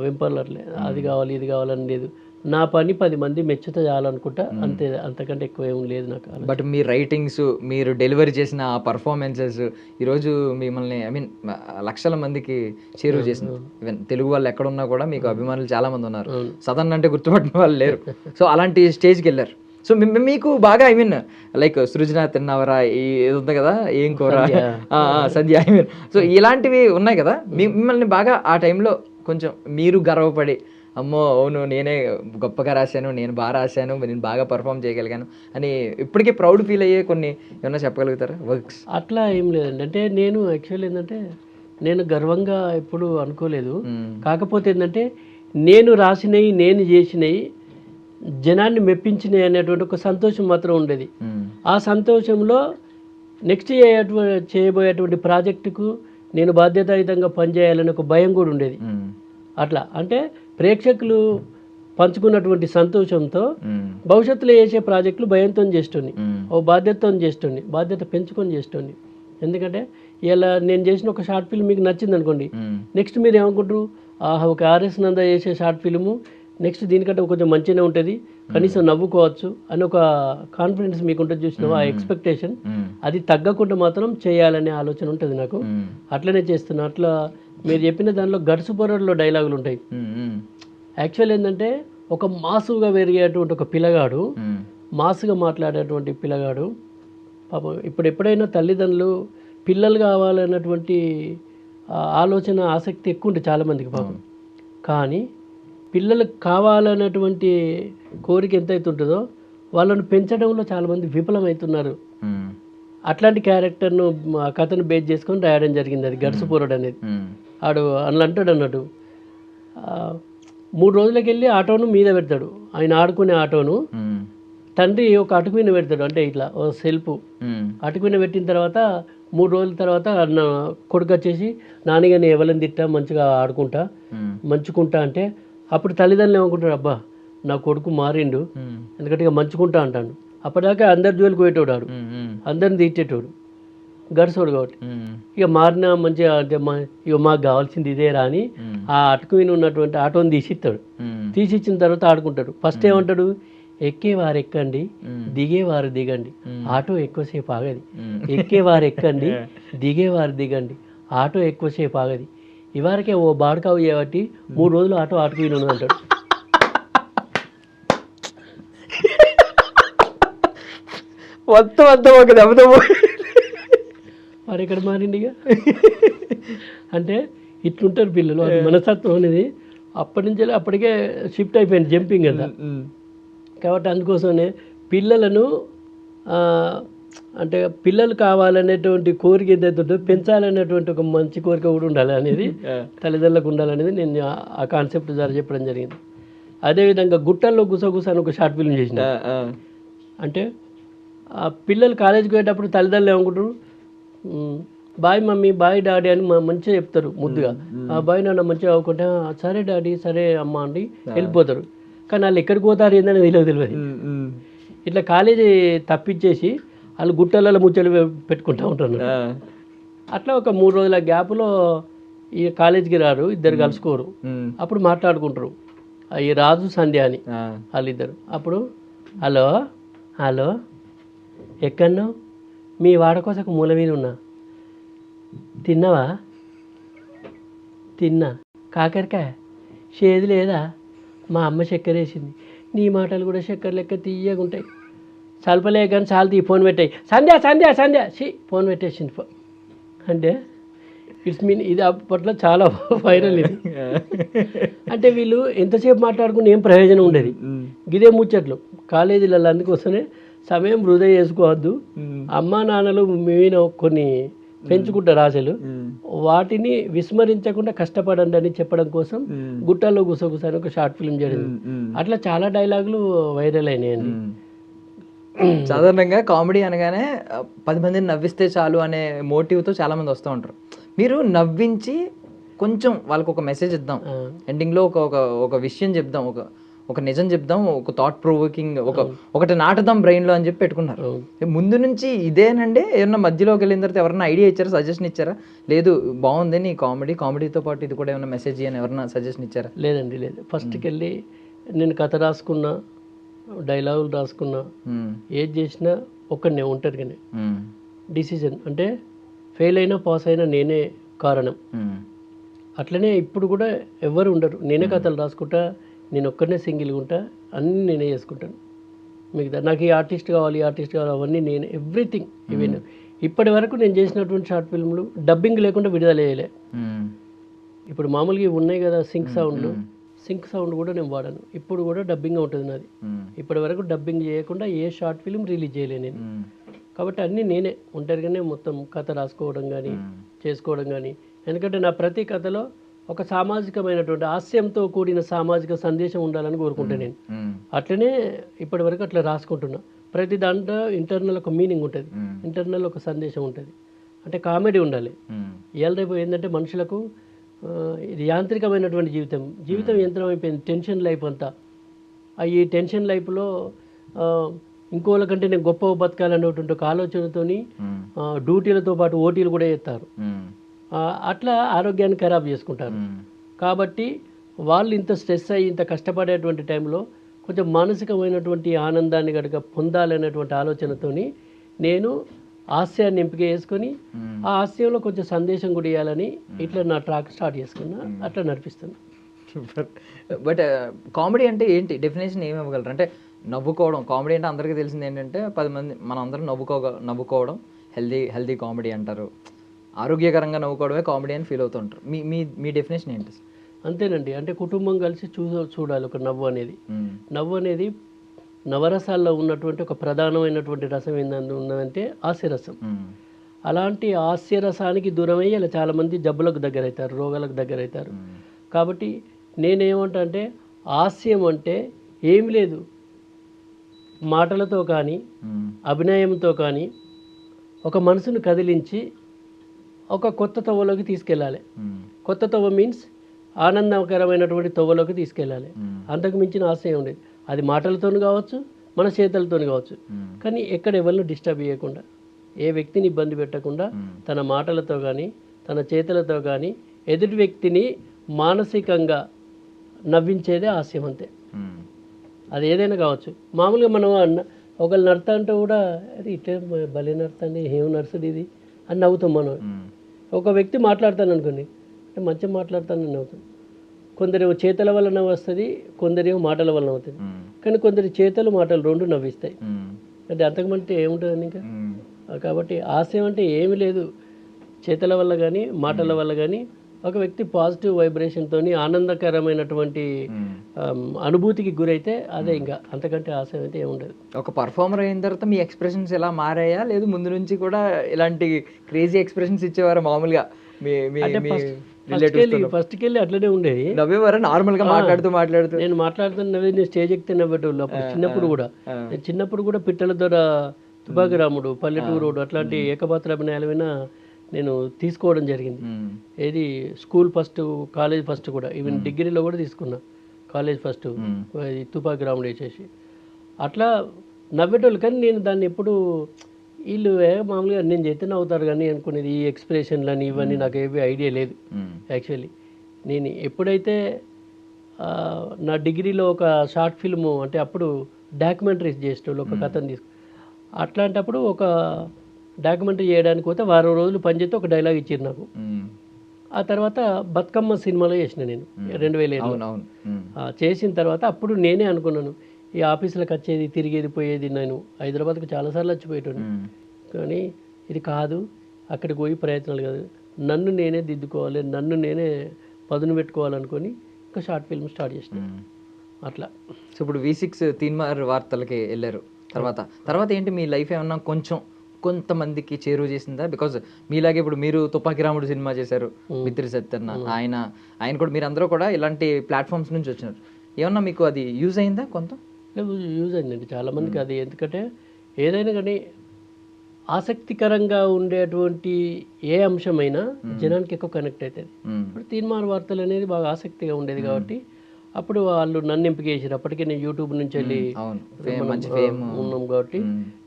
వెంపర్లట్లే అది కావాలి ఇది కావాలని లేదు. నా పని 10 మంది మెచ్చుతా చాలనుకుంటా, అంతే, అంతకంటే ఎక్కువ ఏం లేదు నాకు. బట్ మీ రైటింగ్స్, మీరు డెలివరీ చేసిన ఆ పర్ఫార్మెన్సెస్ ఈరోజు మిమ్మల్ని ఐ మీన్ లక్షల మందికి చేరువ చేసింది. ఈవెన్ తెలుగు వాళ్ళు ఎక్కడున్నా కూడా మీకు అభిమానులు చాలా మంది ఉన్నారు. సదన్ అంటే గుర్తుపట్టిన వాళ్ళు లేరు. సో అలాంటి స్టేజ్కి వెళ్ళారు. సో మీకు బాగా ఐ మీన్ లైక్ సృజన తిన్నవరా ఇది ఉంది కదా, ఏం కూర, సంధ్య, ఐ మీన్ సో ఇలాంటివి ఉన్నాయి కదా, మిమ్మల్ని బాగా ఆ టైంలో కొంచెం మీరు గర్వపడి అమ్మో అవును నేనే గొప్పగా రాశాను, నేను బాగా రాశాను, నేను బాగా పర్ఫామ్ చేయగలిగాను అని ఇప్పటికీ ప్రౌడ్ ఫీల్ అయ్యే కొన్ని ఏమన్నా చెప్పగలుగుతారా వర్క్స్? అట్లా ఏం లేదండి. అంటే నేను యాక్చువల్ ఏంటంటే నేను గర్వంగా ఎప్పుడు అనుకోలేదు. కాకపోతే ఏంటంటే నేను రాసినవి, నేను చేసినవి జనాన్ని మెప్పించినవి అనేటువంటి ఒక సంతోషం మాత్రం ఉండేది. ఆ సంతోషంలో నెక్స్ట్ చేయబోయేటువంటి ప్రాజెక్టుకు నేను బాధ్యతాయుతంగా పనిచేయాలని ఒక భయం కూడా ఉండేది. అట్లా అంటే ప్రేక్షకులు పంచుకున్నటువంటి సంతోషంతో భవిష్యత్తులో చేసే ప్రాజెక్టులు భయంతో చేస్తుంది, ఓ బాధ్యతతో చేస్తుంది, బాధ్యత పెంచుకొని చేస్తుంది. ఎందుకంటే ఇలా నేను చేసిన ఒక షార్ట్ ఫిల్మ్ మీకు నచ్చింది అనుకోండి, నెక్స్ట్ మీరు ఏమనుకుంటారు, ఒక ఆర్ఎస్ నంద చేసే షార్ట్ ఫిల్ము నెక్స్ట్ దీనికంటే కొంచెం మంచిగానే ఉంటుంది, కనీసం నవ్వుకోవచ్చు అని ఒక కాన్ఫిడెన్స్ మీకు ఉంటుంది చూసినావు, ఆ ఎక్స్పెక్టేషన్ అది తగ్గకుండా మాత్రం చేయాలనే ఆలోచన ఉంటుంది నాకు. అట్లనే చేస్తున్నా. అట్లా మీరు చెప్పిన దానిలో గడుసు పొరల్లో డైలాగులు ఉంటాయి. యాక్చువల్ ఏంటంటే ఒక మాసుగా పెరిగేటువంటి ఒక పిల్లగాడు, మాసుగా మాట్లాడేటువంటి పిల్లగాడు పాపం ఇప్పుడు ఎప్పుడైనా తల్లిదండ్రులు పిల్లలు కావాలన్నటువంటి ఆలోచన ఆసక్తి ఎక్కువ ఉంటుంది చాలామందికి పాపం. కానీ పిల్లలకు కావాలన్నటువంటి కోరిక ఎంతైతే ఉంటుందో వాళ్ళను పెంచడంలో చాలామంది విఫలమవుతున్నారు. అట్లాంటి క్యారెక్టర్ను కథను బేస్ చేసుకొని రాయడం జరిగింది. అది గడుసుపోరడు అనేది. ఆడు అట్లా అంటాడు అన్నట్టు, 3 రోజులకి వెళ్ళి ఆటోను మీద పెడతాడు, ఆయన ఆడుకునే ఆటోను తండ్రి ఒక అటుకు మీద పెడతాడు, అంటే ఇట్లా ఓ సెల్ఫ్ అటుకు మీద పెట్టిన తర్వాత 3 రోజుల తర్వాత కొడుకు వచ్చేసి నాన్నగా నేను ఎవరిని తిట్టా, మంచిగా ఆడుకుంటా, మంచుకుంటా అంటే అప్పుడు తల్లిదండ్రులు ఏమనుకుంటాడు, అబ్బా నా కొడుకు మారిండు, ఎందుకంటే ఇక మంచుకుంటా అంటాడు. అప్పటిదాకా అందరి జోలికి పోయేటోడు, ఆడు అందరిని తిట్టేటోడు, గడిసోడు కాబట్టి. ఇక మారిన మంచిగా అంటే ఇక మాకు కావాల్సింది ఇదే రాని ఆ అటుకు మీద ఉన్నటువంటి ఆటోని తీసిస్తాడు. తీసిచ్చిన తర్వాత ఆడుకుంటాడు. ఫస్ట్ ఏమంటాడు, ఎక్కేవారు ఎక్కండి, దిగేవారు దిగండి, ఆటో ఎక్కువసేపు ఆగది. ఎక్కేవారు ఎక్కండి, దిగేవారు దిగండి, ఆటో ఎక్కువసేపు ఆగది. ఇవరకే ఓ బాడకావు చేయబట్టి 3 రోజులు ఆటో ఆటకు విను అంటాడు. మరి ఎక్కడ మారింది ఇక? అంటే ఇట్లుంటారు పిల్లలు. అది మనస్తత్వం అనేది అప్పటి నుంచి అప్పటికే షిఫ్ట్ అయిపోయింది, జంపింగ్ కదా. కాబట్టి అందుకోసమే పిల్లలను అంటే పిల్లలు కావాలనేటువంటి కోరిక ఏదైతే ఉంటుందో పెంచాలనేటువంటి ఒక మంచి కోరిక కూడా ఉండాలి అనేది తల్లిదండ్రులకు ఉండాలనేది నేను ఆ కాన్సెప్ట్ ద్వారా చెప్పడం జరిగింది. అదేవిధంగా గుట్టల్లో గుసగుస అని ఒక షార్ట్ ఫిల్మ్ చేసిన. అంటే ఆ పిల్లలు కాలేజీకి పోయేటప్పుడు తల్లిదండ్రులు ఏమనుకుంటారు, బాయ్ మమ్మీ, బాయ్ డాడీ అని మంచిగా చెప్తారు ముద్దుగా. ఆ బాయ్ నాన్న మంచిగా అవ్వకుంటే సరే డాడీ, సరే అమ్మ అండి వెళ్ళిపోతారు. కానీ వాళ్ళు ఎక్కడికి పోతారు ఏందని తెలియదు. ఇట్లా కాలేజీ తప్పించేసి వాళ్ళు గుట్టలలో ముచ్చలు పెట్టుకుంటూ ఉంటారు. అట్లా ఒక 3 రోజుల గ్యాప్లో ఈ కాలేజీకి రారు, ఇద్దరు కలుసుకోరు. అప్పుడు మాట్లాడుకుంటారు, ఈ రాజు సంధ్య అని వాళ్ళిద్దరు. అప్పుడు హలో హలో ఎక్కడో మీ వాడకోసకు మూల మీద ఉన్నా, తిన్నావా? తిన్నా. కాకరకాయ చేదు లేదా? మా అమ్మ చక్కెర వేసింది. నీ మాటలు కూడా చక్కెర లెక్క తీయగా ఉంటాయి. చల్పలే కానీ చాలు తీ, ఫోన్ పెట్టాయి. సంధ్య సంధ్య సంధ్య ఫోన్ పెట్టేసింది. అంటే ఇట్స్ మీన్ ఇది అప్పట్లో చాలా వైరల్ ఇది. అంటే వీళ్ళు ఎంతసేపు మాట్లాడుకుని ఏం ప్రయోజనం ఉండేది. గిదే ముచ్చట్లు కాలేజీలలో. అందుకోసమే సమయం వృధా చేసుకోవద్దు. అమ్మా నాన్నలు మీద కొన్ని పెంచుకుంటారు ఆశలు, వాటిని విస్మరించకుండా కష్టపడండి అని చెప్పడం కోసం గుట్టల్లో గుసగుసని ఒక షార్ట్ ఫిల్మ్ జరిగింది. అట్లా చాలా డైలాగులు వైరల్ అయినాయండి. సాధారణంగా కామెడీ అనగానే 10 మందిని నవ్విస్తే చాలు అనే మోటివ్తో చాలామంది వస్తూ ఉంటారు. మీరు నవ్వించి కొంచెం వాళ్ళకి ఒక మెసేజ్ ఇద్దాం, ఎండింగ్లో ఒక ఒక ఒక విషయం చెప్దాం, ఒక నిజం చెప్దాం, ఒక థాట్ ప్రొవోకింగ్ ఒకటి నాటుదాం బ్రెయిన్లో అని చెప్పి పెట్టుకున్నారు. ముందు నుంచి ఇదేనండి? ఏమన్నా మధ్యలోకి వెళ్ళిన తర్వాత ఎవరన్నా ఐడియా ఇచ్చారా, సజెషన్ ఇచ్చారా? లేదు బాగుంది నీ కామెడీతో పాటు ఇది కూడా ఏమన్నా మెసేజ్ అని ఎవరన్నా సజెషన్ ఇచ్చారా? లేదండి, లేదు. ఫస్ట్కి వెళ్ళి నేను కథ రాసుకున్నా, డైలాగులు రాసుకున్నా, ఏది చేసినా ఒక్కడనే ఒంటరిగానే డిసిజన్. అంటే ఫెయిల్ అయినా పాస్ అయినా నేనే కారణం. అట్లనే ఇప్పుడు కూడా ఎవరు ఉండరు. నేనే కథలు రాసుకుంటా, నేను ఒక్కడనే సింగిల్గా ఉంటా, అన్నీ నేనే చేసుకుంటాను. మిగతా నాకు ఈ ఆర్టిస్ట్ కావాలి అవన్నీ నేను ఎవ్రీథింగ్. ఈవెన్ ఇప్పటి వరకు నేను చేసినటువంటి షార్ట్ ఫిల్మ్లు డబ్బింగ్ లేకుండా విడుదల చేయలే. ఇప్పుడు మామూలుగా ఇవి ఉన్నాయి కదా సింక్ సౌండ్ కూడా నేను వాడాను. ఇప్పుడు కూడా డబ్బింగ్ ఉంటుంది నాది. ఇప్పటి వరకు డబ్బింగ్ చేయకుండా ఏ షార్ట్ ఫిల్మ్ రిలీజ్ చేయలే నేను. కాబట్టి అన్నీ నేనే ఒంటరిగానే మొత్తం కథ రాసుకోవడం కానీ చేసుకోవడం కానీ. ఎందుకంటే నా ప్రతి కథలో ఒక సామాజికమైనటువంటి హాస్యంతో కూడిన సామాజిక సందేశం ఉండాలని కోరుకుంటాను నేను. అట్లనే ఇప్పటి వరకు అట్లా రాసుకుంటున్నా. ప్రతి దాంట్లో ఇంటర్నల్ ఒక మీనింగ్ ఉంటుంది, ఇంటర్నల్ ఒక సందేశం ఉంటుంది. అంటే కామెడీ ఉండాలి. ఇవాళ రేపు ఏంటంటే మనుషులకు ఇది యాంత్రికమైనటువంటి జీవితం యంత్రం అయిపోయింది. టెన్షన్ లైఫ్ అంతా. ఈ టెన్షన్ లైఫ్లో ఇంకోళ్ళ కంటే నేను గొప్ప బతకాలనేటువంటి ఒక ఆలోచనతోని డ్యూటీలతో పాటు ఓటీలు కూడా చేస్తారు. అట్లా ఆరోగ్యాన్ని ఖరాబ్ చేసుకుంటారు. కాబట్టి వాళ్ళు ఇంత స్ట్రెస్ అయ్యి ఇంత కష్టపడేటువంటి టైంలో కొంచెం మానసికమైనటువంటి ఆనందాన్ని కనుక పొందాలనేటువంటి ఆలోచనతోని నేను హాస్యాన్ని ఎంపిక చేసుకొని ఆ హాస్యంలో కొంచెం సందేశం కూడా ఇవ్వాలని ఇట్లా నా ట్రాక్ స్టార్ట్ చేసుకున్నా. అట్లా నడిపిస్తాను. బట్ కామెడీ అంటే ఏంటి డెఫినేషన్ ఏమి ఇవ్వగలరు? అంటే నవ్వుకోవడం కామెడీ అంటే అందరికీ తెలిసింది ఏంటంటే 10 మంది మనం అందరం నవ్వుకోవడం హెల్దీ కామెడీ అంటారు. ఆరోగ్యకరంగా నవ్వుకోవడమే కామెడీ అని ఫీల్ అవుతుంటారు. మీ డెఫినేషన్ ఏంటి? అంతేనండి. అంటే కుటుంబం కలిసి చూడాలి ఒక నవ్వు అనేది నవరసాల్లో ఉన్నటువంటి ఒక ప్రధానమైనటువంటి రసం ఉన్నదంటే హాస్యరసం. అలాంటి హాస్యరసానికి దూరమై ఇలా చాలామంది జబ్బులకు దగ్గర అవుతారు, రోగాలకు దగ్గర అవుతారు. కాబట్టి నేనేమంటా అంటే హాస్యం అంటే ఏమి లేదు, మాటలతో కానీ అభినయంతో కానీ ఒక మనసును కదిలించి ఒక కొత్త తవ్వలోకి తీసుకెళ్ళాలి. కొత్త తవ్వ మీన్స్ ఆనందకరమైనటువంటి తవ్వలోకి తీసుకెళ్ళాలి. అంతకు మించిన ఆశయం ఉండేది. అది మాటలతో కావచ్చు, మన చేతులతో కావచ్చు. కానీ ఎక్కడ ఎవరిని డిస్టర్బ్ చేయకుండా, ఏ వ్యక్తిని ఇబ్బంది పెట్టకుండా తన మాటలతో కానీ తన చేతులతో కానీ ఎదుటి వ్యక్తిని మానసికంగా నవ్వించేదే హాస్యం. అంతే. అది ఏదైనా కావచ్చు. మామూలుగా మనం ఒకళ్ళు నడతా అంటే కూడా అది ఇట్లే భలే నడుతుంది, ఏం నడుస్తుంది ఇది అని నవ్వుతాం మనం. ఒక వ్యక్తి మాట్లాడతాను అనుకోండి, అంటే మంచిగా మాట్లాడతానని నవ్వుతాం. కొందరేమో చేతల వల్ల నవ్వు వస్తుంది, కొందరేమో మాటల వల్ల నవ్వుతుంది. కానీ కొందరి చేతలు మాటలు రెండు నవ్విస్తాయి. అంటే అంతకుమంటే ఏముంటుందని ఇంకా. కాబట్టి హాస్యం అంటే ఏమీ లేదు, చేతల వల్ల కానీ మాటల వల్ల కానీ ఒక వ్యక్తి పాజిటివ్ వైబ్రేషన్తో ఆనందకరమైనటువంటి అనుభూతికి గురైతే అదే. ఇంకా అంతకంటే ఆశయం అయితే ఏముండదు. ఒక పర్ఫార్మర్ అయిన తర్వాత మీ ఎక్స్ప్రెషన్స్ ఎలా మారాయా, లేదు ముందు నుంచి కూడా ఇలాంటి క్రేజీ ఎక్స్ప్రెషన్స్ ఇచ్చేవారు మామూలుగా? ఫస్ట్కి వెళ్ళి అట్లనే ఉండేది. నవ్వేవారు నార్మల్గా మాట్లాడుతూ నేను మాట్లాడుతున్న నేను స్టేజ్ ఎక్కితే నవ్వేటోళ్ళు. అప్పుడు చిన్నప్పుడు కూడా పిట్టల ద్వారా తుపాకి రాముడు, పల్లెటూరు అట్లాంటి ఏకపాత్ర అభినయాలైనా నేను తీసుకోవడం జరిగింది. ఏది స్కూల్ ఫస్ట్, కాలేజ్ ఫస్ట్ కూడా, ఈవెన్ డిగ్రీలో కూడా తీసుకున్నా. కాలేజ్ ఫస్ట్ తుపాకి రాముడు వేసేసి అట్లా నవ్వేటోళ్ళు. కానీ నేను దాన్ని ఎప్పుడు వీళ్ళు మామూలుగా నేను చేస్తే నవ్వుతారు కానీ అనుకునేది. ఈ ఎక్స్ప్రెషన్లని ఇవన్నీ నాకు ఏవి ఐడియా లేదు యాక్చువల్లీ. నేను ఎప్పుడైతే నా డిగ్రీలో ఒక షార్ట్ ఫిల్ము, అంటే అప్పుడు డాక్యుమెంటరీస్ చేసేటోళ్ళు, ఒక కథను తీసుకు అట్లాంటప్పుడు ఒక డాక్యుమెంటరీ చేయడానికి పోతే 10 రోజులు పనిచేస్తే ఒక డైలాగ్ ఇచ్చారు నాకు. ఆ తర్వాత బతుకమ్మ సినిమాలో చేసిన నేను 2007లో. చేసిన తర్వాత అప్పుడు నేనే అనుకున్నాను, ఈ ఆఫీసులకు వచ్చేది తిరిగేది పోయేది, నేను హైదరాబాద్కు చాలాసార్లు వచ్చిపోయేటాను. కానీ ఇది కాదు, అక్కడికి పోయి ప్రయత్నాలు కాదు, నన్ను నేనే దిద్దుకోవాలి, నన్ను నేనే పదును పెట్టుకోవాలనుకొని ఒక షార్ట్ ఫిల్మ్ స్టార్ట్ చేసిన. అట్లా. సో ఇప్పుడు V6 తీన్మార్ వార్తలకి వెళ్ళారు. తర్వాత ఏంటి మీ లైఫ్ ఏమన్నా కొంతమందికి చేరువ చేసిందా? బికాజ్ మీలాగే ఇప్పుడు మీరు తుపాకి రాముడు సినిమా చేశారు, మిత్రి సత్యన్న, ఆయన కూడా మీరందరూ కూడా ఇలాంటి ప్లాట్ఫామ్స్ నుంచి వచ్చినారు. ఏమన్నా మీకు అది యూజ్ అయిందా? కొంత యూజ్ అయిందండి చాలామందికి అది. ఎందుకంటే ఏదైనా కానీ ఆసక్తికరంగా ఉండేటువంటి ఏ అంశమైనా జనానికి ఎక్కువ కనెక్ట్ అవుతుంది. ఇప్పుడు తీన్మార్ వార్తలు అనేది బాగా ఆసక్తిగా ఉండేది కాబట్టి అప్పుడు వాళ్ళు నన్ను ఎంపిక చేశారు. అప్పటికే నేను యూట్యూబ్ నుంచి వెళ్ళి ఉన్నాం కాబట్టి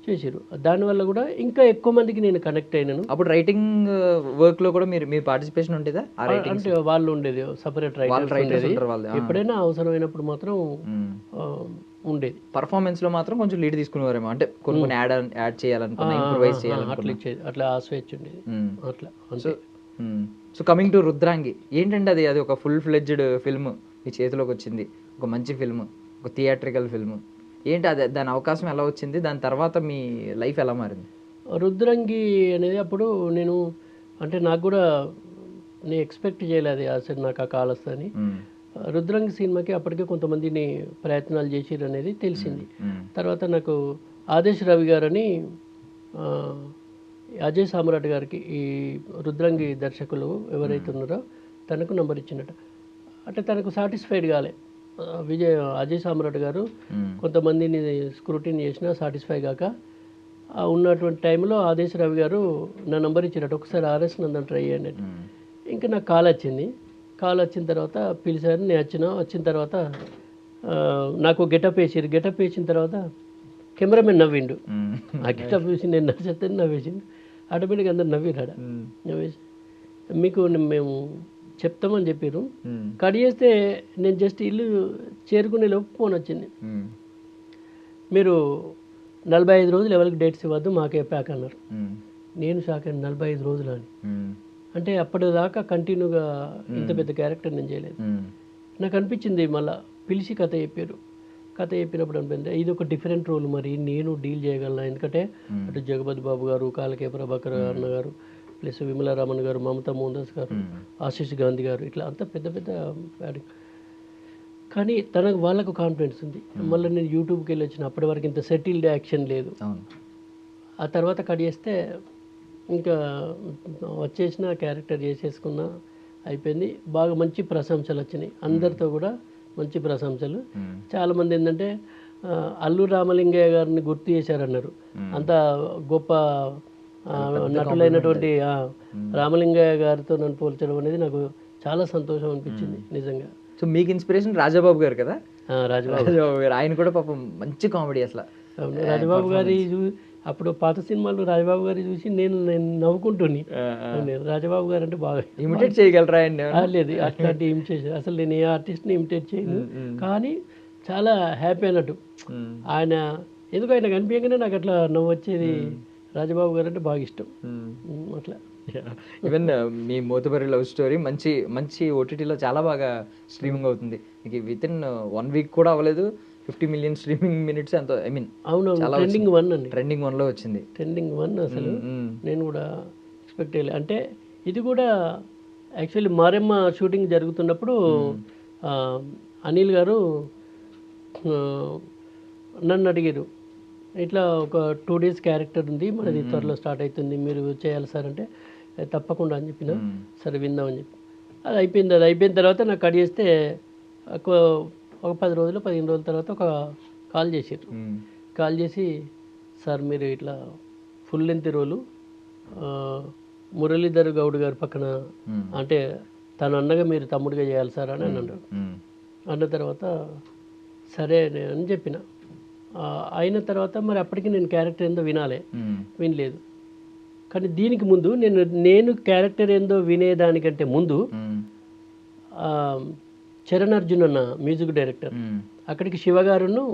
చేసారు. దానివల్ల కూడా ఇంకా ఎక్కువ మందికి నేను కనెక్ట్ అయినాను. అప్పుడు రైటింగ్ వర్క్ లో కూడా మీరు పార్టిసిపేషన్ ఉండేదా? అంటే వాళ్ళు ఉండేది సపరేట్ రైటర్స్. ఎప్పుడైనా అవసరమైనప్పుడు మాత్రం ఉండేది. పర్ఫార్మెన్స్ లో మాత్రం కొంచెం లీడ్ తీసుకునేవారేమో, అంటే కొన్ని యాడ్ చేయాలనుకున్నా, ఇంప్రూవైజ్ చేయాలనుకున్నా అట్లా ఆ స్వేచ్ఛ ఉండేది అట్లా. సో కమింగ్ టు రుద్రాంగి, ఏంటంటే అది ఒక ఫుల్ ఫ్లెడ్జ్డ్ ఫిల్మ్ మీ చేతిలోకి వచ్చింది, ఒక మంచి ఫిల్మ్, ఒక థియేట్రికల్ ఫిల్మ్. ఏంటి అది, దాని అవకాశం ఎలా వచ్చింది, దాని తర్వాత మీ లైఫ్ ఎలా మారింది? రుద్రంగి అనేది అప్పుడు నేను అంటే నాకు కూడా నేను ఎక్స్పెక్ట్ చేయలేదు అసలు నాకు ఆ కాల్ వస్తుందని. రుద్రంగి సినిమాకి అప్పటికే కొంతమందిని ప్రయత్నాలు చేసిరు అనేది తెలిసింది. తర్వాత నాకు ఆదేశ్ రవి గారని అజయ్ సామ్రాట్ గారికి ఈ రుద్రంగి దర్శకులు ఎవరైతే ఉన్నారో తనకు నంబర్ ఇచ్చినట్టు. అంటే తనకు సాటిస్ఫైడ్ కాలే అజయ్ సామ్రాట్ గారు. కొంతమందిని స్క్రూటిన్ చేసినా సాటిస్ఫై కాక ఉన్నటువంటి టైంలో ఆదేశ్ రవి గారు నా నంబర్ ఇచ్చినట్టు, ఒకసారి ఆర్ఎస్ నందన్ ట్రై చేయండి. ఇంకా నాకు కాల్ వచ్చింది. కాల్ వచ్చిన తర్వాత పిలిచారు, నేను వచ్చిన తర్వాత నాకు గెటప్ వేసారు. గెటప్ వేసిన తర్వాత కెమెరామెన్ నవ్విండు. ఆ గెటప్ చూసి నేను నచ్చేస్తే నవ్వేసిండు. ఆటోమేటిక్గా అందరు నవ్విరాడ. నవ్వేసి మీకు మేము చెప్తామని చెప్పారు. కట్ చేస్తే నేను జస్ట్ ఇల్లు చేరుకునే లోపు ఫోన్ వచ్చింది, మీరు 45 రోజులు ఎవరికి డేట్స్ ఇవ్వద్దు, మాకే ప్యాక్ అన్నారు. నేను షాక్ అయిన, 45 రోజులు అని. అంటే అప్పటిదాకా కంటిన్యూగా ఇంత పెద్ద క్యారెక్టర్ నేను చేయలేదు. నాకు అనిపించింది, మళ్ళీ పిలిచి కథ చెప్పారు. కథ చెప్పినప్పుడు అనిపించింది ఇది ఒక డిఫరెంట్ రోల్, మరి నేను డీల్ చేయగలను. ఎందుకంటే అటు జగపతి బాబు గారు, కాలకే ప్రభాకర్ అన్న గారు, ప్లస్ విమలారామన్ గారు, మమతా మోహన్ గారు, ఆశీష్ గాంధీ గారు, ఇట్లా అంతా పెద్ద పెద్ద బ్యాటింగ్. కానీ వాళ్ళకు కాన్ఫిడెన్స్ ఉంది. మళ్ళీ నేను యూట్యూబ్కి వెళ్ళి వచ్చిన, అప్పటి వరకు ఇంత సెటిల్డ్ యాక్షన్ లేదు. ఆ తర్వాత కట్ చేస్తే ఇంకా వచ్చేసిన క్యారెక్టర్ చేసేసుకున్నా, అయిపోయింది. బాగా మంచి ప్రశంసలు వచ్చినాయి, అందరితో కూడా మంచి ప్రశంసలు. చాలామంది ఏంటంటే అల్లు రామలింగయ్య గారిని గుర్తు చేశారన్నారు. అంత గొప్ప నటులైనటువంటి రామలింగయ్య గారితో నన్ను పోల్చడం అనేది నాకు చాలా సంతోషం అనిపించింది నిజంగా. సో మీకు ఇన్స్పిరేషన్ రాజబాబు గారు కదా? రాజబాబు గారు, ఆయన కూడా పాపం మంచి కామెడీ అసలు. రాజబాబు గారి అప్పుడు పాత సినిమాలు రాజబాబు గారి చూసి నేను నవ్వుకుంటుని. రాజబాబు గారు అంటే బాగా ఇమిటేట్ చేయగలరా? లేదు, అట్లాంటి ఇమిటేషన్ అసలు నేను ఏ ఆర్టిస్ట్ని ఇమిటేట్ చేయను. కానీ చాలా హ్యాపీ అన్నట్టు ఆయన, ఎందుకు ఆయన కనిపించగానే నాకు అట్లా నవ్వు వచ్చేది. రాజబాబు గారు అంటే బాగా ఇష్టం అట్లా. ఈవెన్ మీ మోతుబరి లవ్ స్టోరీ మంచి మంచి ఓటీటీలో చాలా బాగా స్ట్రీమింగ్ అవుతుంది. విత్ ఇన్ 1 వీక్ కూడా అవ్వలేదు 50 మిలియన్ స్ట్రీమింగ్ మినిట్స్ ఎంతో. ఐ మీన్ ట్రెండింగ్ 1 అండి. ట్రెండింగ్ 1లో వచ్చింది. ట్రెండింగ్ 1 అసలు నేను కూడా ఎక్స్పెక్ట్ చేయలేదు. అంటే ఇది కూడా యాక్చువల్లీ మారెమ్మ షూటింగ్ జరుగుతున్నప్పుడు అనిల్ గారు నన్ను అడిగారు, ఇట్లా ఒక 2 days క్యారెక్టర్ ఉంది, మనది త్వరలో స్టార్ట్ అవుతుంది, మీరు చేయాలి సార్ అంటే తప్పకుండా అని చెప్పిన. సరే విందామని చెప్పి అది అయిపోయిన తర్వాత నాకు కట్ చేస్తే ఒక 10 రోజులు 15 రోజుల తర్వాత ఒక కాల్ చేశారు. కాల్ చేసి, సార్ మీరు ఇట్లా ఫుల్ లెంత్ రోలు మురళీధర్ గౌడ్ గారి పక్కన, అంటే తను అన్నగా మీరు తమ్ముడిగా చేయాలి సార్ అని అన్నాడు. అన్న తర్వాత సరే అని చెప్పిన. అయిన తర్వాత మరి అప్పటికి నేను క్యారెక్టర్ ఏందో వినలేదు. కానీ దీనికి ముందు నేను క్యారెక్టర్ ఏందో వినేదానికంటే ముందు చరణ్ అర్జున్ అన్న మ్యూజిక్ డైరెక్టర్ అక్కడికి శివగారును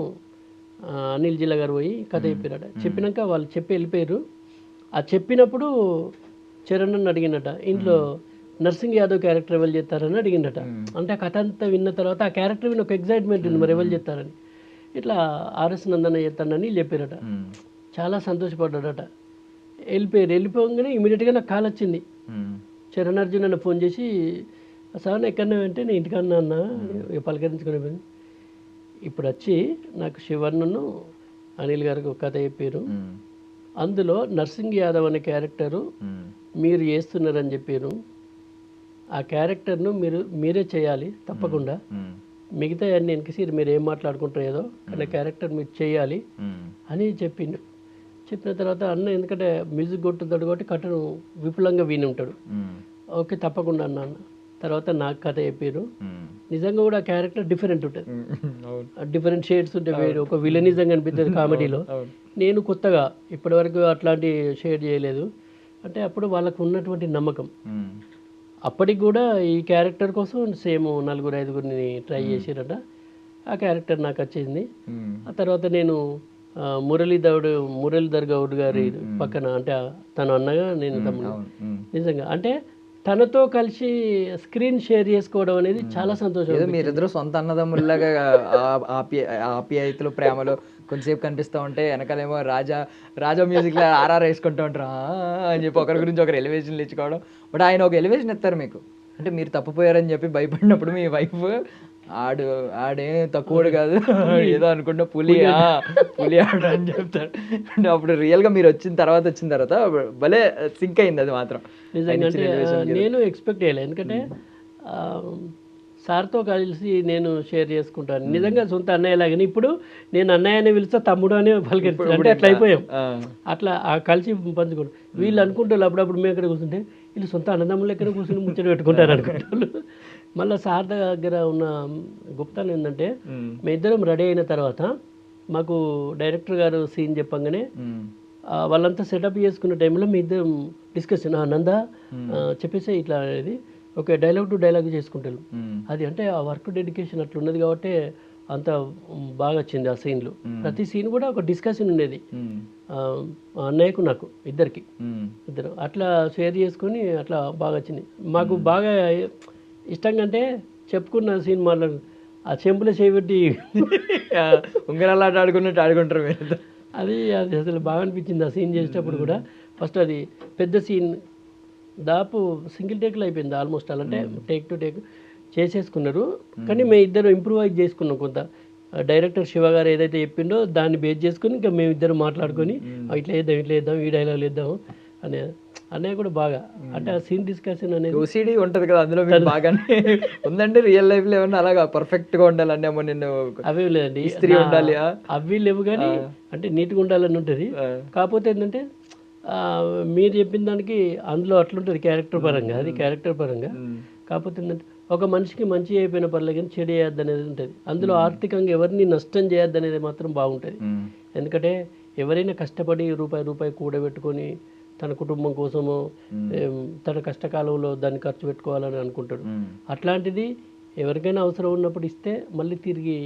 అనిల్ జిల్లా గారు పోయి కథ చెప్పారట. చెప్పినాక వాళ్ళు చెప్పి వెళ్ళిపోయారు. ఆ చెప్పినప్పుడు చరణ్ అన్న అడిగినట, ఇంట్లో నర్సింగ్ యాదవ్ క్యారెక్టర్ ఎవరు చేస్తారని అడిగిందట. అంటే ఆ కథ అంతా విన్న తర్వాత ఆ క్యారెక్టర్ విని ఒక ఎగ్జైట్మెంట్ ఉంది, మరి ఎవరు చేస్తారని. ఇట్లా ఆర్ఎస్ నందన చేస్తానని చెప్పారట. చాలా సంతోషపడ్డాడట. వెళ్ళిపోగానే ఇమీడియట్గా నాకు కాల్ వచ్చింది. చరణ్ అర్జున్ అన్న ఫోన్ చేసి, సార్ ఎక్కడన్నా అంటే నేను ఇంటికన్నా అన్న పలకరించుకునే పోయింది. ఇప్పుడు వచ్చి నాకు శివన్నను అనిల్ గారికి ఒక కథ చెప్పారు, అందులో నర్సింగ్ యాదవ్ అనే క్యారెక్టరు మీరు చేస్తున్నారని చెప్పారు. ఆ క్యారెక్టర్ను మీరే చేయాలి తప్పకుండా, మిగతా అన్ని వెనకసి మీరు ఏం మాట్లాడుకుంటారో ఏదో అనే క్యారెక్టర్ మీరు చేయాలి అని చెప్పిండు. చెప్పిన తర్వాత అన్న ఎందుకంటే మ్యూజిక్ కొట్టుతాడు కాబట్టి కథను విపులంగా విని ఉంటాడు. ఓకే తప్పకుండా అన్న తర్వాత నాకు కథ చెప్పారు. నిజంగా కూడా క్యారెక్టర్ డిఫరెంట్ ఉంటుంది, డిఫరెంట్ షేడ్స్ ఉంటాయి. వేరు ఒక విలనిజంగా అనిపిస్తుంది కామెడీలో. నేను కొత్తగా ఇప్పటివరకు అట్లాంటి షేడ్ చేయలేదు. అంటే అప్పుడు వాళ్ళకు ఉన్నటువంటి నమ్మకం. అప్పటికి కూడా ఈ క్యారెక్టర్ కోసం సేమ్ 4-5 ట్రై చేసిరట. ఆ క్యారెక్టర్ నాకు వచ్చింది. ఆ తర్వాత నేను మురళీధర్ గౌడ్ గారి పక్కన, అంటే తను అన్నగా నేను తమ్ముడు. నిజంగా అంటే తనతో కలిసి స్క్రీన్ షేర్ చేసుకోవడం అనేది చాలా సంతోషం. మీరిద్దరు సొంత అన్నదమ్ముల్లాగా ఆప్యాయతలు ప్రేమలో కొంచెంసేపు కనిపిస్తూ ఉంటే వెనకాలేమో రాజా మ్యూజిక్లో ఆర్ఆర్ వేసుకుంటూ ఉంటారు అని చెప్పి ఒకరి గురించి ఒకరు ఎలివేషన్లు ఇచ్చుకోవడం. బట్ ఆయన ఒక ఎలివేషన్ ఇస్తారు మీకు, అంటే మీరు తప్పిపోయారని చెప్పి భయపడినప్పుడు మీ వైఫ్ ఆడేం తక్కువడు కాదు ఏదో అనుకుంటా పులి ఆడు అని చెప్తాడు. అంటే అప్పుడు రియల్గా మీరు వచ్చిన తర్వాత భలే సింక్ అయింది అది మాత్రం. నిజంగా అంటే నేను ఎక్స్పెక్ట్ చేయలేదు, ఎందుకంటే సార్తో కలిసి నేను షేర్ చేసుకుంటాను. నిజంగా సొంత అన్నయ్యలాగానే ఇప్పుడు నేను అన్నయ్యనే పిలిస్తే తమ్ముడు అని పలికిస్తాను. అంటే అట్లా అయిపోయాం, అట్లా కలిసి పంచుకుంటాం. వీళ్ళు అనుకుంటారు అప్పుడప్పుడు మేము ఎక్కడ కూర్చుంటే వీళ్ళు సొంత అన్నదమ్ములు ఎక్కడ కూర్చొని ముచ్చట పెట్టుకుంటారు అనుకుంటారు. మళ్ళీ సార్ దగ్గర ఉన్న గొప్పతనం ఏంటంటే మేము ఇద్దరం రెడీ అయిన తర్వాత మాకు డైరెక్టర్ గారు సీన్ చెప్పంగానే వాళ్ళంతా సెటప్ చేసుకున్న టైంలో మీ ఇద్దరం డిస్కషన్ నందా చెప్పేసి ఇట్లా అనేది ఓకే డైలాగ్ టు డైలాగ్ చేసుకుంటారు. అది అంటే ఆ వర్క్ డెడికేషన్ అట్లా ఉన్నది కాబట్టి అంత బాగా వచ్చింది ఆ సీన్లు. ప్రతి సీన్ కూడా ఒక డిస్కషన్ ఉండేది అన్నయ్యకు నాకు ఇద్దరు అట్లా షేర్ చేసుకొని అట్లా బాగా వచ్చింది. మాకు బాగా ఇష్టంగా అంటే చెప్పుకున్న సీన్ మాట్లాడు ఆ చెంపులో చేయబెట్టి ఉంగరాలు ఆడుకున్నట్టు ఆడుకుంటారు మీరు. అది అసలు బాగా అనిపించింది ఆ సీన్ చేసేటప్పుడు కూడా. ఫస్ట్ అది పెద్ద సీన్ దాపు సింగిల్ టేక్లో అయిపోయింది ఆల్మోస్ట్. అంటే టేక్ టు టేక్ చేసేసుకున్నారు, కానీ మేము ఇద్దరు ఇంప్రూవైజ్ చేసుకున్నాం కొంత. డైరెక్టర్ శివ గారు ఏదైతే చెప్పిండో దాన్ని బేస్ చేసుకుని ఇంకా మేము ఇద్దరు మాట్లాడుకొని ఇట్లా వేద్దాం ఈ డైలాగ్ వేద్దాం అనే అన్నయ్య కూడా బాగా. అంటే ఆ సీన్ డిస్కషన్ అనేది ఓసిడి ఉంటుంది కదా అందులో బాగానే ఉందండి. రియల్ లైఫ్ లో ఏమన్నా అలాగా పర్ఫెక్ట్ గా ఉండాలని ఏమో నిన్ను అవి లేదండి, ఉండాలి అవి లేవు, కానీ అంటే నీట్గా ఉండాలని ఉంటుంది. కాకపోతే ఏంటంటే మీరు చెప్పిన దానికి అందులో అట్లుంటుంది క్యారెక్టర్ పరంగా, అది క్యారెక్టర్ పరంగా. కాకపోతే ఏంటంటే ఒక మనిషికి మంచి అయిపోయిన పర్లేదు కానీ చెడు చేయొద్దు అనేది ఉంటుంది. అందులో ఆర్థికంగా ఎవరిని నష్టం చేయొద్దు అనేది మాత్రం బాగుంటుంది. ఎందుకంటే ఎవరైనా కష్టపడి రూపాయి కూడబెట్టుకొని తన కుటుంబం కోసమో తన కష్టకాలంలో దాన్ని ఖర్చు పెట్టుకోవాలని అనుకుంటాడు. అట్లాంటిది ఎవరికైనా అవసరం ఉన్నప్పుడు ఇస్తే మళ్ళీ తిరిగి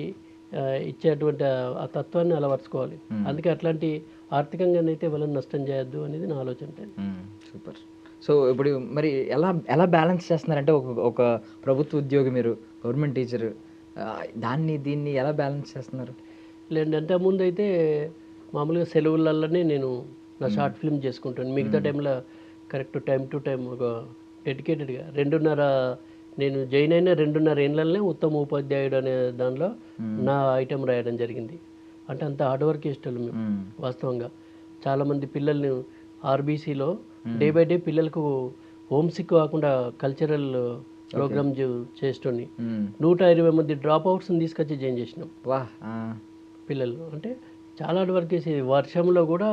ఇచ్చేటువంటి ఆ తత్వాన్ని అలవర్చుకోవాలి. అందుకే అట్లాంటి ఆర్థికంగానైతే ఎవరైనా నష్టం చేయొద్దు అనేది నా ఆలోచన. సూపర్. సో ఇప్పుడు మరి ఎలా బ్యాలెన్స్ చేస్తున్నారంటే ఒక ప్రభుత్వ ఉద్యోగి, మీరు గవర్నమెంట్ టీచర్, దీన్ని ఎలా బ్యాలెన్స్ చేస్తున్నారు? లేదండి, అంతకుముందు అయితే మామూలుగా సెలవులలోనే నేను నా షార్ట్ ఫిల్మ్ చేసుకుంటాను. మిగతా టైంలో కరెక్ట్ టైం టు టైం ఒక డెడికేటెడ్గా నేను జాయిన్ అయిన 2.5 ఏళ్ళనే ఉత్తమ ఉపాధ్యాయుడు అనే దానిలో నా ఐటెం రాయడం జరిగింది. అంటే అంత హార్డ్ వర్క్ చేసేటోళ్ళు మేము వాస్తవంగా. చాలామంది పిల్లల్ని ఆర్బీసీలో డే బై డే పిల్లలకు హోమ్ సిక్ కాకుండా కల్చరల్ ప్రోగ్రామ్ చేసేటోని 120 మంది డ్రాప్ అవుట్స్ని తీసుకొచ్చి జాయిన్ చేసినాం పిల్లలు. అంటే చాలా హార్డ్ వర్క్ చేసేది. వర్షంలో కూడా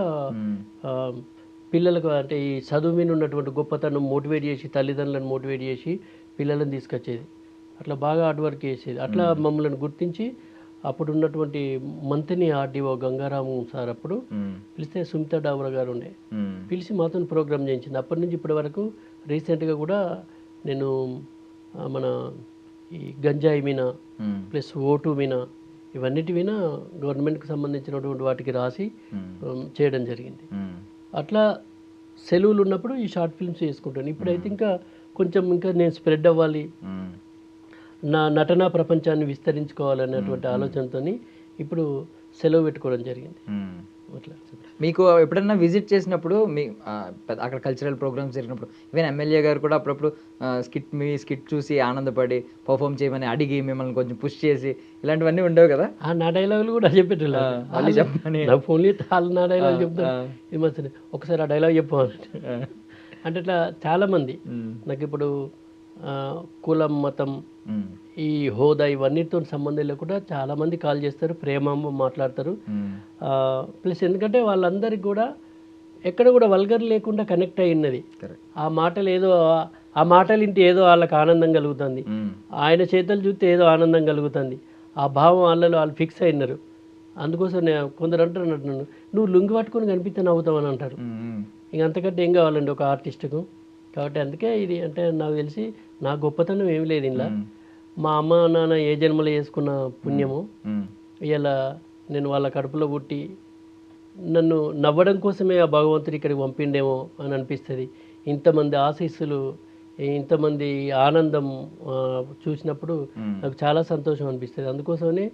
పిల్లలకు అంటే ఈ చదువు మీద ఉన్నటువంటి గొప్పతనం మోటివేట్ చేసి, తల్లిదండ్రులను మోటివేట్ చేసి పిల్లలను తీసుకొచ్చేది. అట్లా బాగా హార్డ్ వర్క్ చేసేది. అట్లా మమ్మల్ని గుర్తించి అప్పుడు ఉన్నటువంటి మంత్రిని ఆర్డీఓ గంగారాము సార్ అప్పుడు పిలిస్తే సుమిత డాబరా గారు ఉండే, పిలిచి మాతో ప్రోగ్రామ్ చేయించింది. అప్పటి నుంచి ఇప్పటి వరకు రీసెంట్గా కూడా నేను మన ఈ గంజాయి మీద ప్లస్ ఓటు మీద ఇవన్నిటి మీద గవర్నమెంట్కి సంబంధించినటువంటి వాటికి రాసి చేయడం జరిగింది. అట్లా సెలవులు ఉన్నప్పుడు ఈ షార్ట్ ఫిల్మ్స్ చేసుకుంటాను. ఇప్పుడైతే ఇంకా నేను స్ప్రెడ్ అవ్వాలి, నా నటనా ప్రపంచాన్ని విస్తరించుకోవాలనేటువంటి ఆలోచనతో ఇప్పుడు సెలవు పెట్టుకోవడం జరిగింది. అట్లా మీకు ఎప్పుడన్నా విజిట్ చేసినప్పుడు అక్కడ కల్చరల్ ప్రోగ్రామ్స్ జరిగినప్పుడు ఈవెన్ ఎమ్మెల్యే గారు కూడా అప్పుడప్పుడు స్కిట్ చూసి ఆనందపడి పర్ఫామ్ చేయమని అడిగి మిమ్మల్ని కొంచెం పుష్ చేసి ఇలాంటివన్నీ ఉండవు కదా? నా డైలాగులు కూడా చెప్పేటోళ్ళు. నాకు ఫోన్ వాళ్ళు నా డైలాగ్ చెప్తాను, ఈ మధ్య ఒకసారి ఆ డైలాగ్ చెప్పాలి అంటే ఇట్లా చాలామంది నాకు ఇప్పుడు కులం మతం ఈ హోదా ఇవన్నిటితో సంబంధం లేకుండా చాలామంది కాల్ చేస్తారు, ప్రేమ మాట్లాడతారు. ప్లస్ ఎందుకంటే వాళ్ళందరికీ కూడా ఎక్కడ కూడా వల్గర్ లేకుండా కనెక్ట్ అయి ఉన్నది. ఆ మాటలు ఇంటి ఏదో వాళ్ళకి ఆనందం కలుగుతుంది, ఆయన చేతులు చూస్తే ఏదో ఆనందం కలుగుతుంది, ఆ భావం వాళ్ళు ఫిక్స్ అయినారు. అందుకోసం కొందరు అంటారు నన్ను, నువ్వు లుంగి పట్టుకొని కనిపిస్తే నవ్వుతావు అని అంటారు. ఇంక అంతకంటే ఏం కావాలండి ఒక ఆర్టిస్ట్కు. కాబట్టి అందుకే ఇది అంటే నాకు తెలిసి నా గొప్పతనం ఏమి లేదు ఇలా. మా అమ్మ నాన్న ఏ జన్మలో చేసుకున్న పుణ్యము ఇలా నేను వాళ్ళ కడుపులో పుట్టి నన్ను నవ్వడం కోసమే ఆ భగవంతుడు ఇక్కడికి పంపిండేమో అని అనిపిస్తుంది. ఇంతమంది ఆశీస్సులు, ఇంతమంది ఆనందం చూసినప్పుడు నాకు చాలా సంతోషం అనిపిస్తుంది. అందుకోసమనే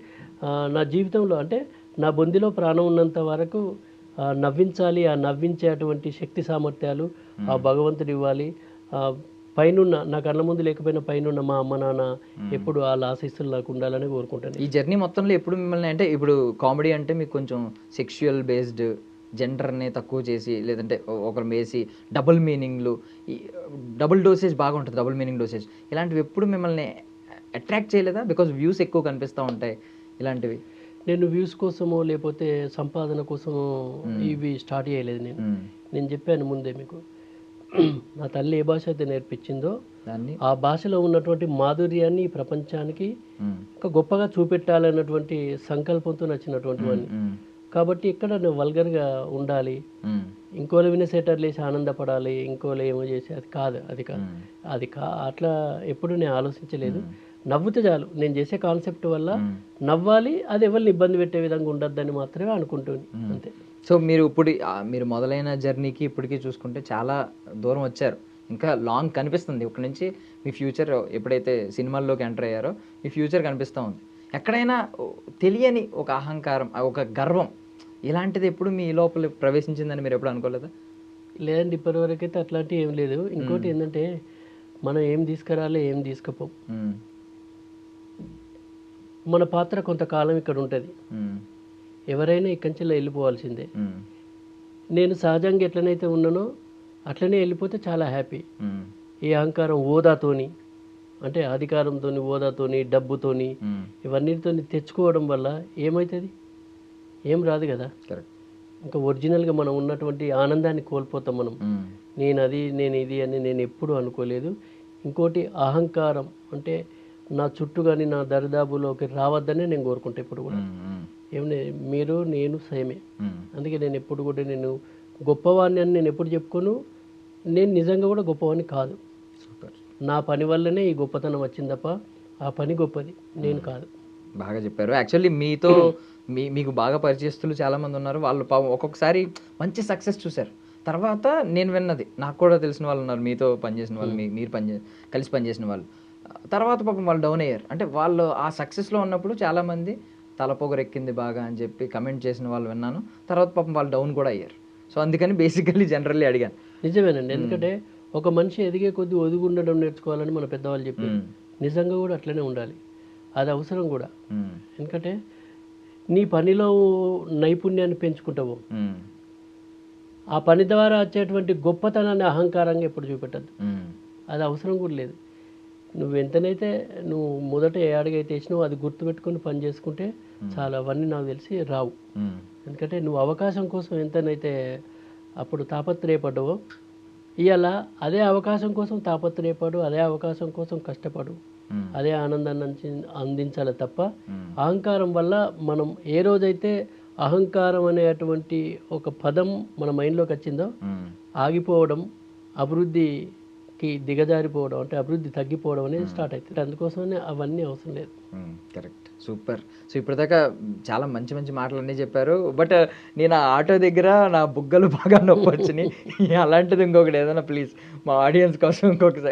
నా జీవితంలో అంటే నా బొందిలో ప్రాణం ఉన్నంత వరకు నవ్వించాలి, ఆ నవ్వించే అటువంటి శక్తి సామర్థ్యాలు ఆ భగవంతుడు ఇవ్వాలి. పైనున్న నా కళ్ళ ముందు లేకపోయినా పైనున్న మా అమ్మ నాన్న ఎప్పుడు వాళ్ళ ఆశీస్సులు నాకు ఉండాలని కోరుకుంటాను. ఈ జర్నీ మొత్తంలో ఎప్పుడు మిమ్మల్ని అంటే ఇప్పుడు కామెడీ అంటే మీకు కొంచెం సెక్షువల్ బేస్డ్, జెండర్ని తక్కువ చేసి లేదంటే ఒకరు వేసి డబుల్ మీనింగ్లు, ఈ డబుల్ డోసేజ్ బాగా ఉంటుంది, డబుల్ మీనింగ్ డోసేజ్ ఇలాంటివి ఎప్పుడు మిమ్మల్ని అట్రాక్ట్ చేయలేదా? బికాజ్ వ్యూస్ ఎక్కువ కనిపిస్తూ ఉంటాయి ఇలాంటివి. నేను వ్యూస్ కోసమో లేకపోతే సంపాదన కోసమో ఇవి స్టార్ట్ చేయలేదు. నేను చెప్పాను ముందే మీకు, నా తల్లి ఏ భాష అయితే నేర్పించిందో ఆ భాషలో ఉన్నటువంటి మాధుర్యాన్ని ఈ ప్రపంచానికి ఒక గొప్పగా చూపెట్టాలన్నటువంటి సంకల్పంతో నచ్చినటువంటి వాడిని. కాబట్టి ఇక్కడ నేను వల్గర్గా ఉండాలి, ఇంకోలు వినేసేటర్లు వేసి ఆనందపడాలి, ఇంకోలు ఏమో చేసి అది కాదు అట్లా ఎప్పుడు నేను ఆలోచించలేదు. నవ్వుతే చాలు, నేను చేసే కాన్సెప్ట్ వల్ల నవ్వాలి, అది ఎవరిని ఇబ్బంది పెట్టే విధంగా ఉండద్దని మాత్రమే అనుకుంటుంది అంతే. సో మీరు మొదలైన జర్నీకి ఇప్పటికీ చూసుకుంటే చాలా దూరం వచ్చారు, ఇంకా లాంగ్ కనిపిస్తుంది. ఇక్కడి నుంచి మీ ఫ్యూచర్ ఎప్పుడైతే సినిమాల్లోకి ఎంటర్ అయ్యారో మీ ఫ్యూచర్ కనిపిస్తూ ఉంది. ఎక్కడైనా తెలియని ఒక అహంకారం, ఒక గర్వం ఇలాంటిది ఎప్పుడు మీ లోపల ప్రవేశించిందని మీరు ఎప్పుడు అనుకోలేదా? లేదండి, ఇప్పటివరకు అయితే అట్లాంటివి ఏం లేదు. ఇంకోటి ఏంటంటే మనం ఏం తీసుకురాలి, ఏం తీసుకుపో, మన పాత్ర కొంతకాలం ఇక్కడ ఉంటుంది. ఎవరైనా ఇక్కడి నుంచి వెళ్ళిపోవాల్సిందే. నేను సహజంగా ఎట్లనైతే ఉన్నానో అట్లనే వెళ్ళిపోతే చాలా హ్యాపీ. ఈ అహంకారం హోదాతోని అంటే అధికారంతోని, హోదాతోని, డబ్బుతోని ఇవన్నిటితోని తెచ్చుకోవడం వల్ల ఏమవుతుంది? ఏం రాదు కదా. ఇంకా ఒరిజినల్గా మనం ఉన్నటువంటి ఆనందాన్ని కోల్పోతాం మనం. నేను ఇది అని నేను ఎప్పుడూ అనుకోలేదు. ఇంకోటి అహంకారం అంటే నా చుట్టూ కానీ నా దరిదాపులోకి రావద్దనే నేను కోరుకుంటా ఇప్పుడు కూడా. ఏమన్నా మీరు నేను సేమే. అందుకే నేను ఎప్పుడు కూడా నేను గొప్పవాడిని అని నేను ఎప్పుడు చెప్పుకోను. నేను నిజంగా కూడా గొప్పవాడిని కాదు. నా పని వల్లనే ఈ గొప్పతనం వచ్చింది తప్ప ఆ పని గొప్పది నేను కాదు. బాగా చెప్పారు. యాక్చువల్లీ మీతో మీకు బాగా పరిచయస్తులు చాలామంది ఉన్నారు. వాళ్ళు ఒక్కొక్కసారి మంచి సక్సెస్ చూశారు. తర్వాత నేను విన్నది, నాకు కూడా తెలిసిన వాళ్ళు ఉన్నారు మీతో పనిచేసిన వాళ్ళు, మీరు కలిసి పనిచేసిన వాళ్ళు. తర్వాత పాపం వాళ్ళు డౌన్ అయ్యారు. అంటే వాళ్ళు ఆ సక్సెస్లో ఉన్నప్పుడు చాలామంది తలపొగరెక్కింది బాగా అని చెప్పి కమెంట్ చేసిన వాళ్ళు విన్నాను. తర్వాత పాపం వాళ్ళు డౌన్ కూడా అయ్యారు. సో అందుకని బేసికల్లీ జనరల్లీ అడిగాను. నిజమేనండి, ఎందుకంటే ఒక మనిషి ఎదిగే కొద్దీ ఒదిగి ఉండడం నేర్చుకోవాలని మన పెద్దవాళ్ళు చెప్పారు. నిజంగా కూడా అట్లనే ఉండాలి, అది అవసరం కూడా. ఎందుకంటే నీ పనిలో నైపుణ్యాన్ని పెంచుకుంటావు, ఆ పని ద్వారా వచ్చేటువంటి గొప్పతనాన్ని అహంకారంగా ఎప్పుడు చూపెట్టద్దు. అది అవసరం కూడా లేదు. నువ్వు ఎంతనైతే నువ్వు మొదట ఏ అడుగైతే వేసినావు అది గుర్తుపెట్టుకుని పని చేసుకుంటే చాలా అవన్నీ నాకు తెలిసి రావు. ఎందుకంటే నువ్వు అవకాశం కోసం ఎంతనైతే అప్పుడు తాపత్రయపడ్డావో ఇవాళ అదే అవకాశం కోసం తాపత్రయపడు, అదే అవకాశం కోసం కష్టపడు, అదే ఆనందాన్ని అందించాలి తప్ప అహంకారం వల్ల మనం ఏ రోజైతే అహంకారం అనేటువంటి ఒక పదం మన మైండ్లోకి వచ్చిందో ఆగిపోవడం, అభివృద్ధికి దిగజారిపోవడం అంటే అభివృద్ధి తగ్గిపోవడం అనేది స్టార్ట్ అవుతుంది. అందుకోసమే అవన్నీ అవసరం లేదు. Correct, super. సో ఇప్పటిదాకా చాలా మంచి మంచి మాటలు అన్నీ చెప్పారు. బట్ నేను ఆ ఆటో దగ్గర నా బుగ్గలు బాగా నొప్పి వచ్చినాయి. అలాంటిది ఇంకొకటి ఏదైనా ప్లీజ్ మా ఆడియన్స్ కోసం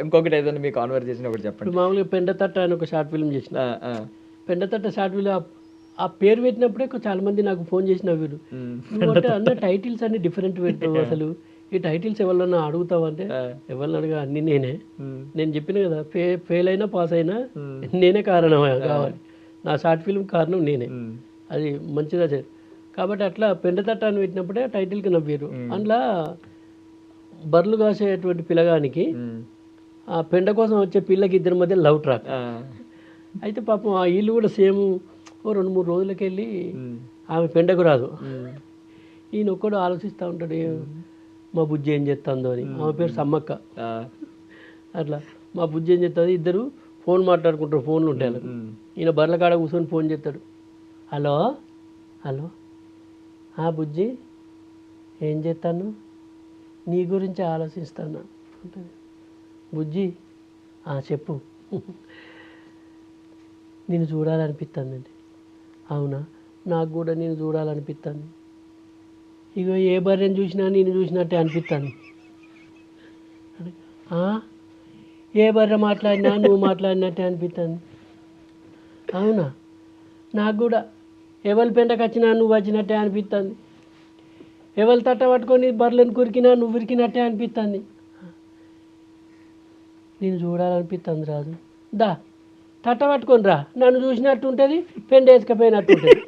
ఇంకొకటి ఏదైనా మీ కాన్వర్సేషన్ ఒకటి చెప్పండి. మామూలుగా పెండతట్ట అని ఒక షార్ట్ ఫిల్మ్ చేసిన, పెండతట్ట షార్ట్ ఫిల్మ్ ఆ పేరు పెట్టినప్పుడే చాలా మంది నాకు ఫోన్ చేసి నవ్వారు. నువ్వు అన్న టైటిల్స్ అన్ని డిఫరెంట్ పెడతావు, అసలు ఈ టైటిల్స్ ఎవరన్నా అడుగుతావు అంటే ఎవరిని అడగా అన్ని నేనే. నేను చెప్పిన కదా ఫెయిల్ అయినా పాస్ అయినా నేనే కారణం కావాలి, నా షార్ట్ ఫిల్మ్ కారణం నేనే, అది మంచిగా చేయాలి. కాబట్టి అట్లా పెండతట్ట అని పెట్టినప్పుడే టైటిల్కి నవ్వారు. అందులో బర్రెలు కాసేటువంటి పిల్లగానికి ఆ పెండ కోసం వచ్చే పిల్లకి ఇద్దరి మధ్య లవ్ ట్రాక్. అయితే పాపం ఆ ఇల్లు కూడా సేమ్ 2-3 రోజులకి వెళ్ళి ఆమె పెండకు రాదు. ఈయన ఒక్కడు ఆలోచిస్తూ ఉంటాడు మా బుజ్జి ఏం చేస్తుందో అని. ఆమె పేరు సమ్మక్క. అట్లా మా బుజ్జి ఏం చేస్తుంది, ఇద్దరు ఫోన్ మాట్లాడుకుంటారు, ఫోన్లు ఉంటాయి వాళ్ళకు. ఈయన బర్ల కాడ కూర్చొని ఫోన్ చేస్తాడు, హలో హలో బుజ్జి ఏం చేస్తాను, నీ గురించి ఆలోచిస్తాను ఉంటుంది. బుజ్జి చెప్పు, నేను చూడాలనిపిస్తుందండి. అవునా, నాకు కూడా నేను చూడాలనిపిస్తుంది. ఇగో ఏ బర్రెని చూసినా నేను చూసినట్టే అనిపిస్తుంది. ఏ బర్రె మాట్లాడినా నువ్వు మాట్లాడినట్టే అనిపిస్తుంది. అవునా, నాకు కూడా ఎవరి పెంటకు వచ్చినా నువ్వు వచ్చినట్టే అనిపిస్తుంది. ఎవరి తట్ట పట్టుకొని బర్రెలను కురికినా నువ్వు ఉరికినట్టే అనిపిస్తుంది. నేను చూడాలనిపిస్తుంది రాజు, దా తట్ట పట్టుకొని రా, నన్ను చూసినట్టు ఉంటుంది, పెండ వేసుకపోయినట్టు ఉంటుంది.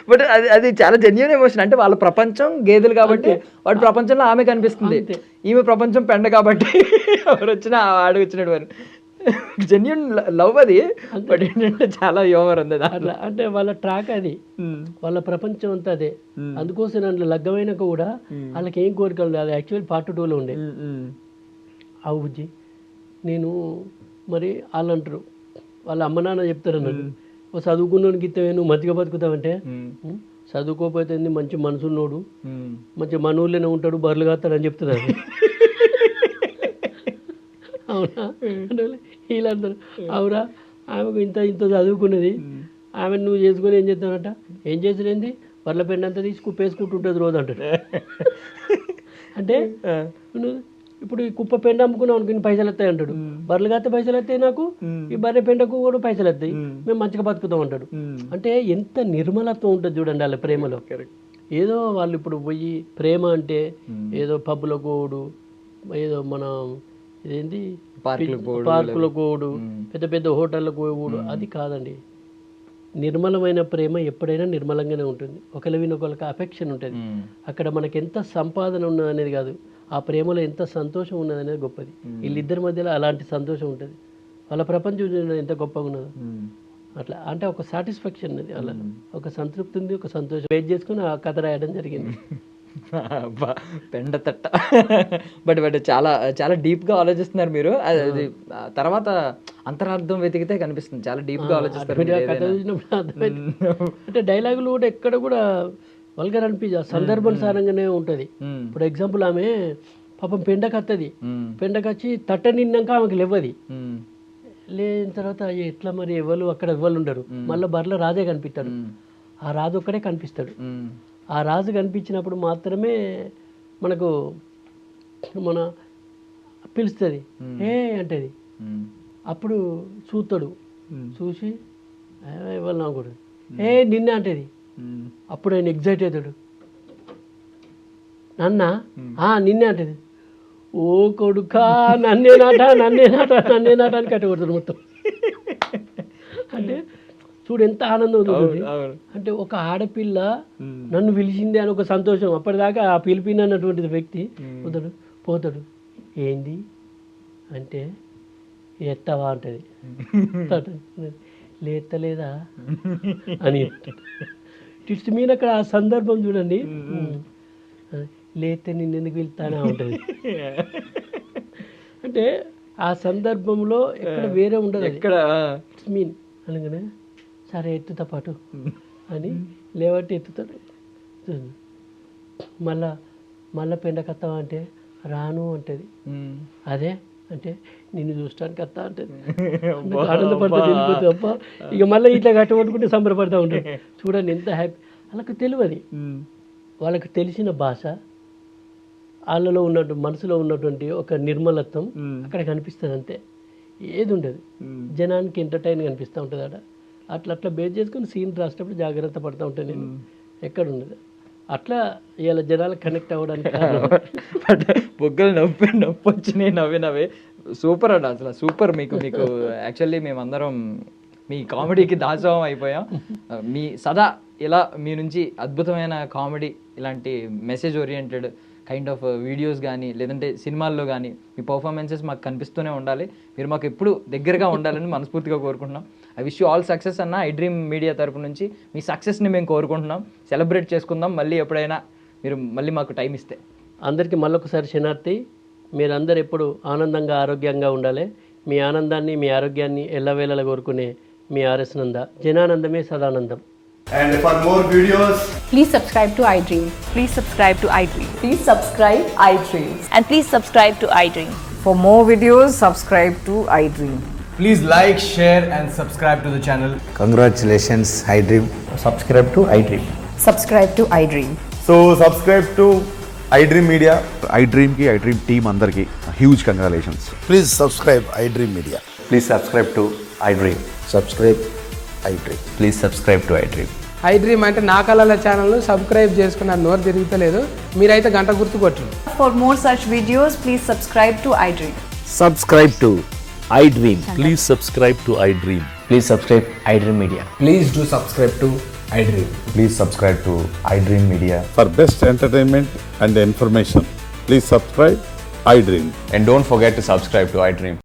బట్ అది చాలా జెన్యున్ ఎమోషన్. అంటే వాళ్ళ ప్రపంచం గేదెలు కాబట్టి వాడి ప్రపంచంలో ఆమె కనిపిస్తుంది, ఈమె ప్రపంచం పెండ కాబట్టి ఎవరు వచ్చినా ఆడు వచ్చినాడు వారు. జెన్యున్ లవ్ అది. బట్ ఏంటంటే చాలా హ్యూమర్ ఉంది అట్లా. అంటే వాళ్ళ ట్రాక్ అది, వాళ్ళ ప్రపంచం అంతా అదే. అందుకోసం అందులో లగ్గమైనాక కూడా వాళ్ళకి ఏం కోరికలు లేదు. యాక్చువల్ పార్ట్ 2లో ఉండే. అవు బుజ్జి, నేను మరి వాళ్ళు అంటారు, వాళ్ళ అమ్మ నాన్న చెప్తారు అన్నాడు, ఓ చదువుకున్నోనికి ఇస్తావే నువ్వు మంచిగా బతుకుతావంటే, చదువుకోకపోతే మంచి మనసున్నోడు మంచి మన ఊళ్ళోనే ఉంటాడు, బర్రెలు కాస్తాడని చెప్తున్నారు. అవునా అంటే వీళ్ళందరూ అవురా, ఆమెకు ఇంత చదువుకున్నది, ఆమెను నువ్వు చేసుకొని ఏం చేస్తానంట, ఏం చేసినది బర్రెల పెండ అంతా తీసి కుప్పేసుకుంటుంటుంది రోజు అంటాడు. అంటే ఇప్పుడు ఈ కుప్ప పెండ అమ్ముకున్నావు అనుకో పైసలు వస్తాయి అంటాడు, బర్రెలు కాస్తే పైసలు వస్తాయి నాకు, ఈ బర్రె పెండకు కూడా పైసలు వస్తాయి, మేము మంచిగా బతుకుతాం అంటాడు. అంటే ఎంత నిర్మలత్వం ఉంటుంది చూడండి వాళ్ళ ప్రేమలో. ఏదో వాళ్ళు ఇప్పుడు పోయి ప్రేమ అంటే ఏదో పబ్బులో పోవుడు, ఏదో మన ఇదేంటి పార్కులో పోవుడు, పెద్ద పెద్ద హోటళ్ళకు పోవుడు, అది కాదండి. నిర్మలమైన ప్రేమ ఎప్పుడైనా నిర్మలంగానే ఉంటుంది. ఒకరి విని ఒకరికి అఫెక్షన్ ఉంటుంది. అక్కడ మనకి ఎంత సంపాదన ఉన్నది అనేది కాదు, ఆ ప్రేమలో ఎంత సంతోషం ఉన్నది అనేది గొప్పది. వీళ్ళిద్దరి మధ్యలో అలాంటి సంతోషం ఉంటుంది. వాళ్ళ ప్రపంచం ఎంత గొప్పగా ఉన్నదో అట్లా. అంటే ఒక సాటిస్ఫాక్షన్ అది, అలా ఒక సంతృప్తి ఉంది, ఒక సంతోషం వెయిట్ చేసుకుని ఆ కథ రాయడం జరిగింది. పెండ తట్ట. బట్ చాలా చాలా డీప్గా ఆలోచిస్తున్నారు మీరు. అది తర్వాత అంతరార్థం వెతికితే కనిపిస్తుంది, చాలా డీప్గా ఆలోచిస్తారు. కథ చూసినప్పుడు అర్థమైంది. అంటే డైలాగులు కూడా ఎక్కడ కూడా వల్గర్ అనిపించదు, సందర్భానుసారంగానే ఉంటుంది. ఇప్పుడు ఎగ్జాంపుల్ ఆమె పాపం పెండకత్తది, పెండకచ్చి తట్ట నిన్నాక ఆమెకు లేవది, లేని తర్వాత ఎట్లా మరి ఎవరు అక్కడ ఎవరు ఉండరు, మళ్ళీ బర్రెల రాజే కనిపిస్తాడు. ఆ రాజు ఒక్కడే కనిపిస్తాడు. ఆ రాజు కనిపించినప్పుడు మాత్రమే మనకు మన పిలుస్తుంది, ఏ అంటది. అప్పుడు చూస్తాడు, చూసి ఎవరు నవ్వకూడదు, నిన్నే అంటది. అప్పుడు ఆయన ఎగ్జైట్ అవుతాడు, నన్నా నిన్నే అంటది. ఓ కొడుకా, నన్నే నాట అని కట్టకూడదు మొత్తం. అంటే చూడు ఎంత ఆనందం ఉంటుంది. అంటే ఒక ఆడపిల్ల నన్ను పిలిచింది అని ఒక సంతోషం. అప్పటిదాకా ఆ పిలిపినటువంటి వ్యక్తి పోతాడు, ఏంది అంటే ఎత్తవా అంటది, లేతలేదా అని. ఇట్స్ మీన్ అక్కడ ఆ సందర్భం చూడండి, లేతే నిన్ను ఎందుకు వెళ్తానా ఉంటుంది. అంటే ఆ సందర్భంలో ఎక్కడ వేరే ఉండదు, ఎక్కడ ఇట్స్ మీన్ అనగానే సరే ఎత్తుతా పాటు అని లేవట్టి ఎత్తుతాడు. మళ్ళా పెండకత్తావా అంటే రాను అంటది. అదే అంటే నిన్ను చూడటానికి అత్తా అంటది. ఆనందపడతా వెళ్ళిపోతుంది. అప్ప ఇక మళ్ళీ ఇట్లా కట్టబట్టుకుంటే సంబరపడతా ఉంటుంది. చూడండి ఎంత హ్యాపీ. వాళ్ళకి తెలియదు, వాళ్ళకి తెలిసిన భాష, వాళ్ళలో ఉన్నట్టు మనసులో ఉన్నటువంటి ఒక నిర్మలత్వం అక్కడ కనిపిస్తుంది అంతే, ఏది ఉండదు. జనానికి ఎంటర్టైన్ కనిపిస్తూ ఉంటుంది అక్కడ. అట్లా బేస్ చేసుకుని సీన్ రాసేటప్పుడు జాగ్రత్త పడుతూ ఉంటాను నేను, ఎక్కడ ఉండదు. అట్లా ఇలా జనాలు కనెక్ట్ అవ్వడానికి బొగ్గలు నొప్పి వచ్చినాయి, నవ్వే సూపర్ అండి, అసలు సూపర్. మీకు యాక్చువల్లీ మేమందరం మీ కామెడీకి దాసోహం అయిపోయాం. మీ సదా ఇలా మీ నుంచి అద్భుతమైన కామెడీ, ఇలాంటి message oriented kind of videos కానీ లేదంటే సినిమాల్లో కానీ మీ పర్ఫార్మెన్సెస్ మాకు కనిపిస్తూనే ఉండాలి, మీరు మాకు ఎప్పుడు దగ్గరగా ఉండాలని మనస్ఫూర్తిగా కోరుకుంటున్నాం. I wish you all success అన్న. ఐ డ్రీమ్ మీడియా తరపు నుంచి మీ సక్సెస్ని మేము కోరుకుంటున్నాం. సెలబ్రేట్ చేసుకుందాం మళ్ళీ ఎప్పుడైనా మీరు మళ్ళీ మాకు టైం ఇస్తే. అందరికీ మళ్ళొకసారి శనార్థి, మీరందరూ ఎప్పుడు ఆనందంగా ఆరోగ్యంగా ఉండాలి. మీ ఆనందాన్ని మీ ఆరోగ్యాన్ని ఎల్లవేళలా కోరుకునే మీ ఆర్ఎస్ నంద. జనానందమే సదానందం. And for more videos, Please subscribe to iDream. Please subscribe to iDream. Please subscribe iDream. And please subscribe to iDream. For more videos, subscribe to iDream. please like, share and subscribe to the channel. Congratulations, iDream. Subscribe to iDream. Subscribe to iDream. So subscribe to iDream Media. iDream ki iDream team andarki huge congratulations. Please subscribe iDream Media. Please subscribe to iDream. Subscribe iDream. Please subscribe to iDream. iDream అంటే నా కళల ఛానల్ను subscribe చేసుకున్న నోరు తిరుగుతలేదు, మీరైతే గంట గుర్తు కొట్టండి. For more such videos, please subscribe to iDream. Subscribe to iDream. Please subscribe to iDream. Please subscribe iDream Media. Please do subscribe to iDream. Please subscribe to iDream Media. For best entertainment and information, please subscribe iDream. And don't forget to subscribe to iDream.